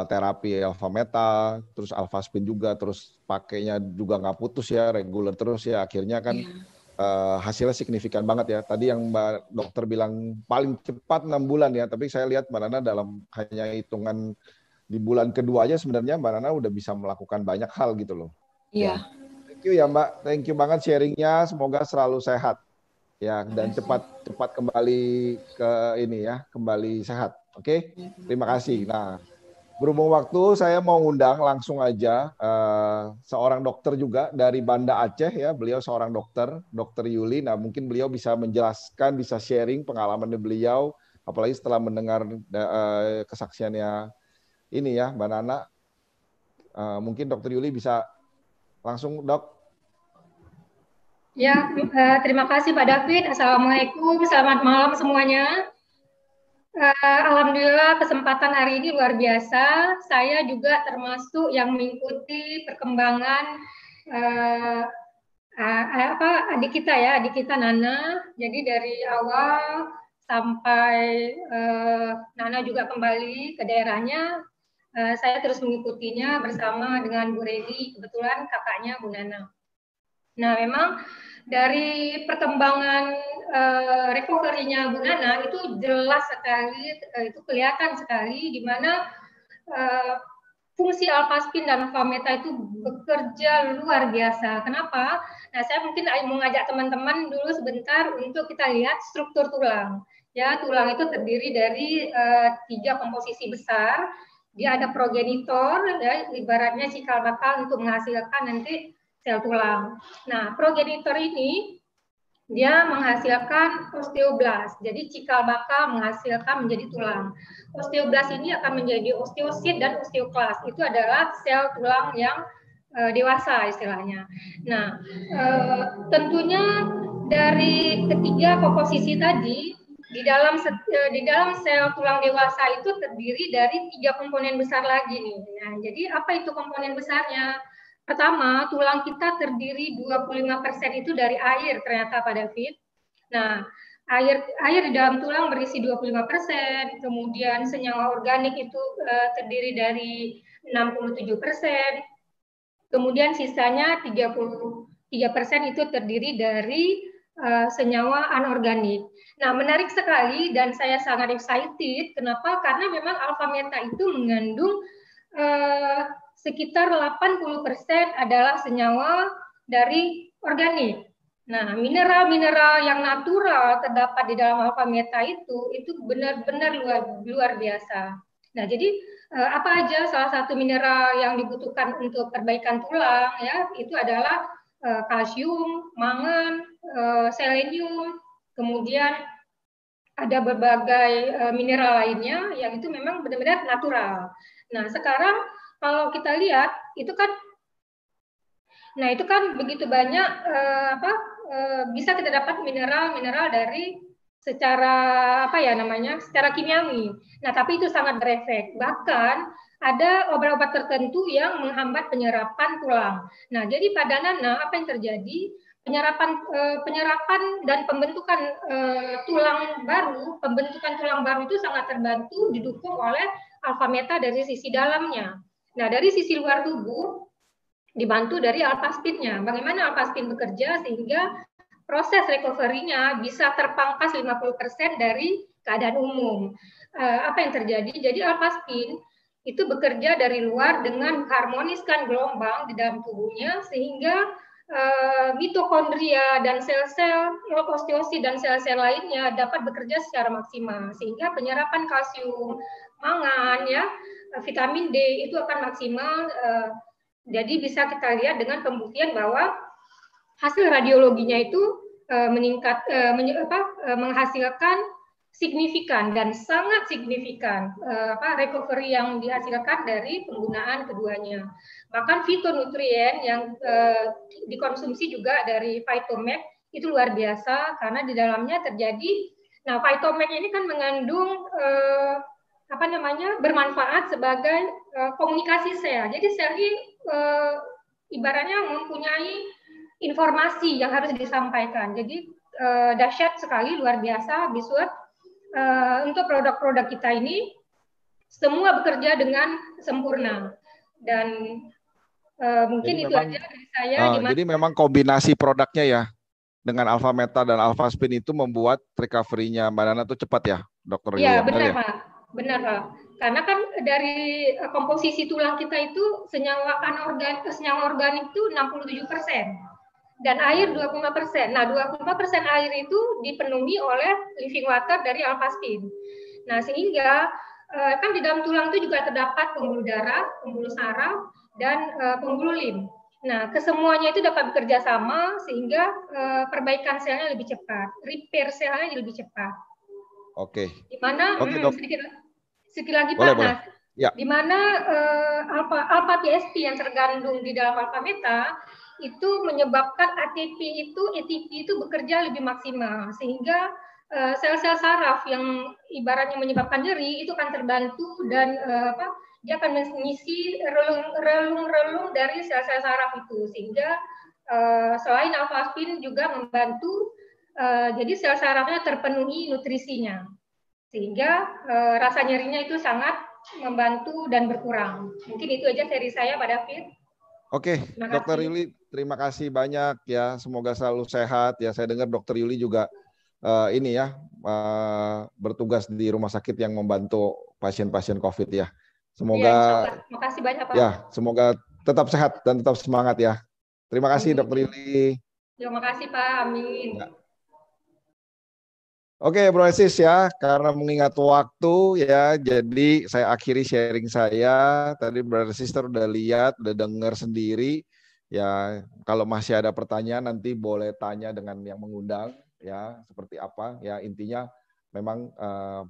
terapi Alpha Meta, terus Alpha Spin juga, terus pakainya juga nggak putus ya, reguler terus ya, akhirnya kan hasilnya signifikan banget ya. Tadi yang Mbak dokter bilang paling cepat 6 bulan ya, tapi saya lihat Mbak Nana dalam hanya hitungan di bulan kedua aja sebenarnya Mbak Nana udah bisa melakukan banyak hal gitu loh. Iya. Thank you ya Mbak, thank you banget sharingnya, semoga selalu sehat ya, dan cepat kembali ke ini ya, kembali sehat. Oke? Terima kasih. Nah, berhubung waktu, saya mau undang langsung aja seorang dokter juga dari Banda Aceh ya, beliau seorang dokter, Dokter Yuli. Nah, mungkin beliau bisa menjelaskan, bisa sharing pengalaman beliau, apalagi setelah mendengar kesaksiannya ini ya, Mbak Nana. Mungkin Dokter Yuli bisa langsung, Dok. Ya, terima kasih Pak David. Assalamualaikum, selamat malam semuanya. Alhamdulillah kesempatan hari ini luar biasa. Saya juga termasuk yang mengikuti perkembangan adik kita Nana. Jadi dari awal sampai Nana juga kembali ke daerahnya, saya terus mengikutinya bersama dengan Bu Redi, kebetulan kakaknya Bu Nana. Nah, memang dari perkembangan recovery-nya Bu Nana itu jelas sekali, itu kelihatan sekali di mana fungsi Alpha Spin dan Alpha Meta itu bekerja luar biasa. Kenapa? Nah, saya mungkin mau ngajak teman-teman dulu sebentar untuk kita lihat struktur tulang. Ya, tulang itu terdiri dari 3 komposisi besar. Dia ada progenitor, ya, ibaratnya cikal bakal untuk menghasilkan nanti sel tulang. Nah, progenitor ini dia menghasilkan osteoblast. Jadi cikal bakal menghasilkan menjadi tulang. Osteoblast ini akan menjadi osteosit dan osteoklas. Itu adalah sel tulang yang dewasa istilahnya. Nah, tentunya dari ketiga komposisi tadi di dalam sel tulang dewasa itu terdiri dari 3 komponen besar lagi nih. Nah, jadi apa itu komponen besarnya? Pertama, tulang kita terdiri 25% itu dari air ternyata Pak David. Nah, air di dalam tulang berisi 25%, kemudian senyawa organik itu terdiri dari 67%, kemudian sisanya 33% itu terdiri dari senyawa anorganik. Nah, menarik sekali dan saya sangat excited. Kenapa? Karena memang Alpha Meta itu mengandung sekitar 80% adalah senyawa dari organik. Nah, mineral-mineral yang natural terdapat di dalam Alpha Meta itu benar-benar luar biasa. Nah, jadi apa aja salah satu mineral yang dibutuhkan untuk perbaikan tulang ya, itu adalah kalsium, mangan, selenium, kemudian ada berbagai mineral lainnya yang itu memang benar-benar natural. Nah, sekarang kalau kita lihat itu kan Nah, itu kan begitu banyak bisa kita dapat mineral-mineral dari secara secara kimiawi. Nah, tapi itu sangat berefek. Bahkan ada obat-obat tertentu yang menghambat penyerapan tulang. Nah, jadi pada Nana apa yang terjadi? Penyerapan dan pembentukan tulang baru itu sangat terbantu didukung oleh alfa meta dari sisi dalamnya. Nah, dari sisi luar tubuh dibantu dari alfaspinnya. Bagaimana alfaspin bekerja sehingga proses recovery-nya bisa terpangkas 50% dari keadaan umum. Apa yang terjadi? Jadi alfaspin itu bekerja dari luar dengan mengharmoniskan gelombang di dalam tubuhnya sehingga mitokondria dan sel-sel osteosit dan sel-sel lainnya dapat bekerja secara maksimal sehingga penyerapan kalsium, mangan, vitamin D itu akan maksimal. Jadi bisa kita lihat dengan pembuktian bahwa hasil radiologinya itu menghasilkan signifikan dan sangat signifikan recovery yang dihasilkan dari penggunaan keduanya. Bahkan fitonutrien yang dikonsumsi juga dari Phytomag itu luar biasa karena di dalamnya terjadi. Nah, Phytomag ini kan mengandung bermanfaat sebagai komunikasi sel. Jadi sel ini ibaratnya mempunyai informasi yang harus disampaikan. Jadi dahsyat sekali, luar biasa, Biswat. Untuk produk-produk kita ini semua bekerja dengan sempurna dan mungkin jadi itu memang, aja dari saya. Jadi memang kombinasi produknya ya dengan alfa meta dan alfa spin itu membuat recovery-nya Mbak Nana itu cepat ya, Dokter Yuli? Iya, benar Pak. Benar Pak. Karena kan dari komposisi tulang kita itu senyawa organik itu 67%. Dan air 25%. Nah, 25% air itu dipenuhi oleh living water dari alfaspin. Nah, sehingga kan di dalam tulang itu juga terdapat pembuluh darah, pembuluh saraf, dan pembuluh lim. Nah, kesemuanya itu dapat bekerja sama sehingga perbaikan selnya lebih cepat, repair selnya lebih cepat. Oke. Di mana sedikit lagi Pak, boleh. Ya. Di mana alpha TSP yang tergandung di dalam alpha meta itu menyebabkan ATP itu bekerja lebih maksimal sehingga sel-sel saraf yang ibaratnya menyebabkan nyeri itu akan terbantu dan dia akan mengisi relung-relung dari sel-sel saraf itu sehingga selain alfaspin juga membantu jadi sel sarafnya terpenuhi nutrisinya sehingga rasa nyerinya itu sangat membantu dan berkurang. Mungkin itu aja dari saya Pak David. Oke, Dokter Yuli, terima kasih banyak ya. Semoga selalu sehat ya. Saya dengar Dokter Yuli juga bertugas di rumah sakit yang membantu pasien-pasien COVID ya. Semoga terima kasih banyak Pak. Ya, semoga tetap sehat dan tetap semangat ya. Terima kasih Dokter Yuli. Terima kasih Pak, amin. Ya. Oke, Bro Sis ya, karena mengingat waktu ya, jadi saya akhiri sharing saya. Tadi Brother Sister udah lihat, udah dengar sendiri. Ya, kalau masih ada pertanyaan nanti boleh tanya dengan yang mengundang ya, seperti apa. Ya, intinya memang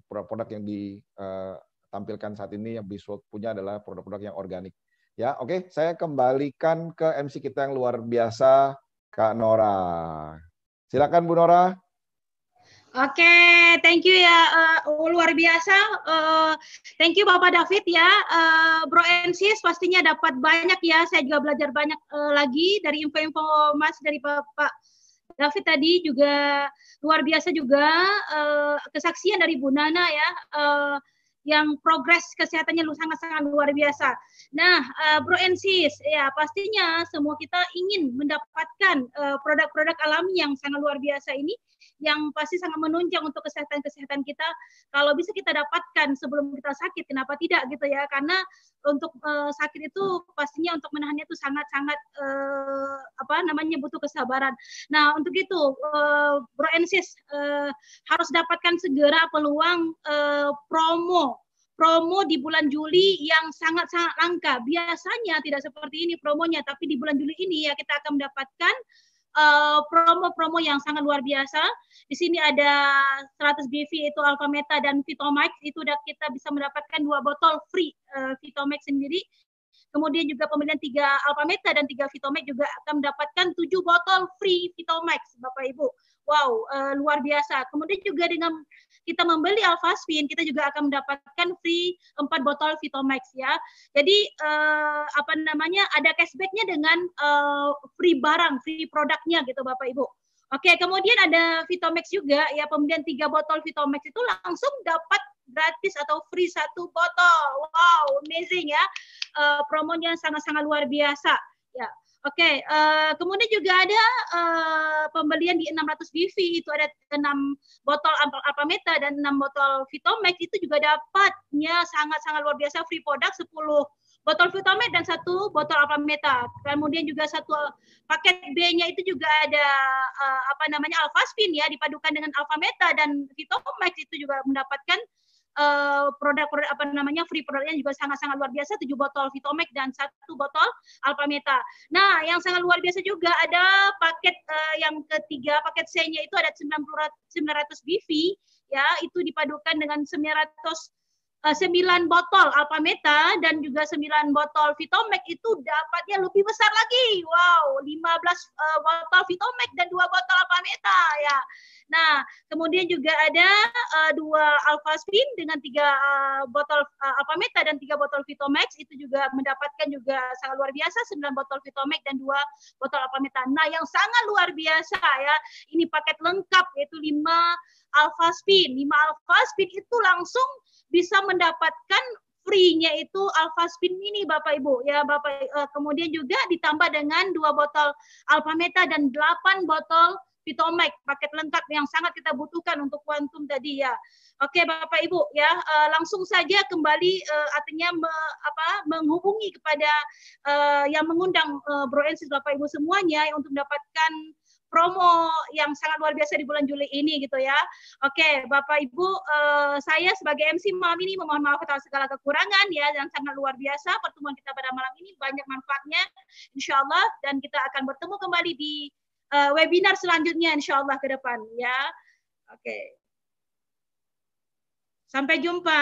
produk-produk yang ditampilkan saat ini yang Biswat punya adalah produk-produk yang organik. Ya, oke, saya kembalikan ke MC kita yang luar biasa, Kak Nora. Silakan Bu Nora. Oke, thank you ya, luar biasa. Thank you Bapak David ya, Bro and Sis pastinya dapat banyak ya. Saya juga belajar banyak lagi dari info-info Mas dari Bapak David tadi juga luar biasa juga kesaksian dari Bu Nana ya. Yang progres kesehatannya sangat-sangat luar biasa. Nah, Bro and Sis, ya pastinya semua kita ingin mendapatkan produk-produk alami yang sangat luar biasa ini, yang pasti sangat menunjang untuk kesehatan kita. Kalau bisa kita dapatkan sebelum kita sakit, kenapa tidak gitu ya? Karena untuk sakit itu pastinya untuk menahannya itu sangat-sangat butuh kesabaran. Nah, untuk itu Bro and Sis harus dapatkan segera peluang promo di bulan Juli yang sangat-sangat langka. Biasanya tidak seperti ini promonya, tapi di bulan Juli ini ya kita akan mendapatkan promo-promo yang sangat luar biasa. Di sini ada 100 BV itu Alpha Meta dan Vitomax, itu kita bisa mendapatkan 2 botol free Vitomax sendiri. kemudian juga pembelian 3 Alphameta dan 3 Vitomax juga akan mendapatkan 7 botol free Vitomax, Bapak Ibu. Wow, luar biasa. Kemudian juga dengan kita membeli Alphaspin, kita juga akan mendapatkan free 4 botol Vitomax ya. Jadi ada cashbacknya dengan free barang, free produknya gitu Bapak Ibu. Oke, kemudian ada Vitomax juga ya, pembelian 3 botol Vitomax itu langsung dapat gratis atau free 1 botol. Wow, amazing ya. Promonya sangat-sangat luar biasa ya. Oke, kemudian juga ada pembelian di 600 BV, itu ada 6 botol Alphameta dan 6 botol Vitomax, itu juga dapatnya sangat-sangat luar biasa, free produk 10 botol Vitomax dan 1 botol Alphameta. Kemudian juga satu paket B-nya itu juga ada Alphaspin ya, dipadukan dengan Alphameta dan Vitomax, itu juga mendapatkan produk-produk free produknya juga sangat-sangat luar biasa, 7 botol Vitomax dan 1 botol Alphameta. Nah, yang sangat luar biasa juga ada paket yang ketiga, paket C-nya itu ada 900 BV ya, itu dipadukan dengan 9 botol Alphameta dan juga 9 botol Vitomax, itu dapatnya lebih besar lagi. Wow, 15 botol Vitomax dan 2 botol Alphameta ya. Nah, kemudian juga ada 2 Alphaspin dengan 3 botol Alphameta dan 3 botol Vitomax, itu juga mendapatkan juga sangat luar biasa, 9 botol Vitomax dan 2 botol Alphameta. Nah, yang sangat luar biasa ya, ini paket lengkap yaitu 5 Alphaspin. 5 Alphaspin itu langsung bisa mendapatkan free-nya itu Alphaspin Mini Bapak Ibu ya kemudian juga ditambah dengan 2 botol Alphameta dan 8 botol Vitomax, paket lengkap yang sangat kita butuhkan untuk Quantum tadi ya. Oke Bapak Ibu ya, langsung saja kembali artinya menghubungi kepada yang mengundang Bro and Sis Bapak Ibu semuanya untuk mendapatkan promo yang sangat luar biasa di bulan Juli ini gitu ya. Oke, Bapak Ibu, saya sebagai MC malam ini memohon maaf atas segala kekurangan ya, dan sangat luar biasa pertemuan kita pada malam ini, banyak manfaatnya insya Allah, dan kita akan bertemu kembali di webinar selanjutnya insya Allah ke depan ya. Oke. Sampai jumpa.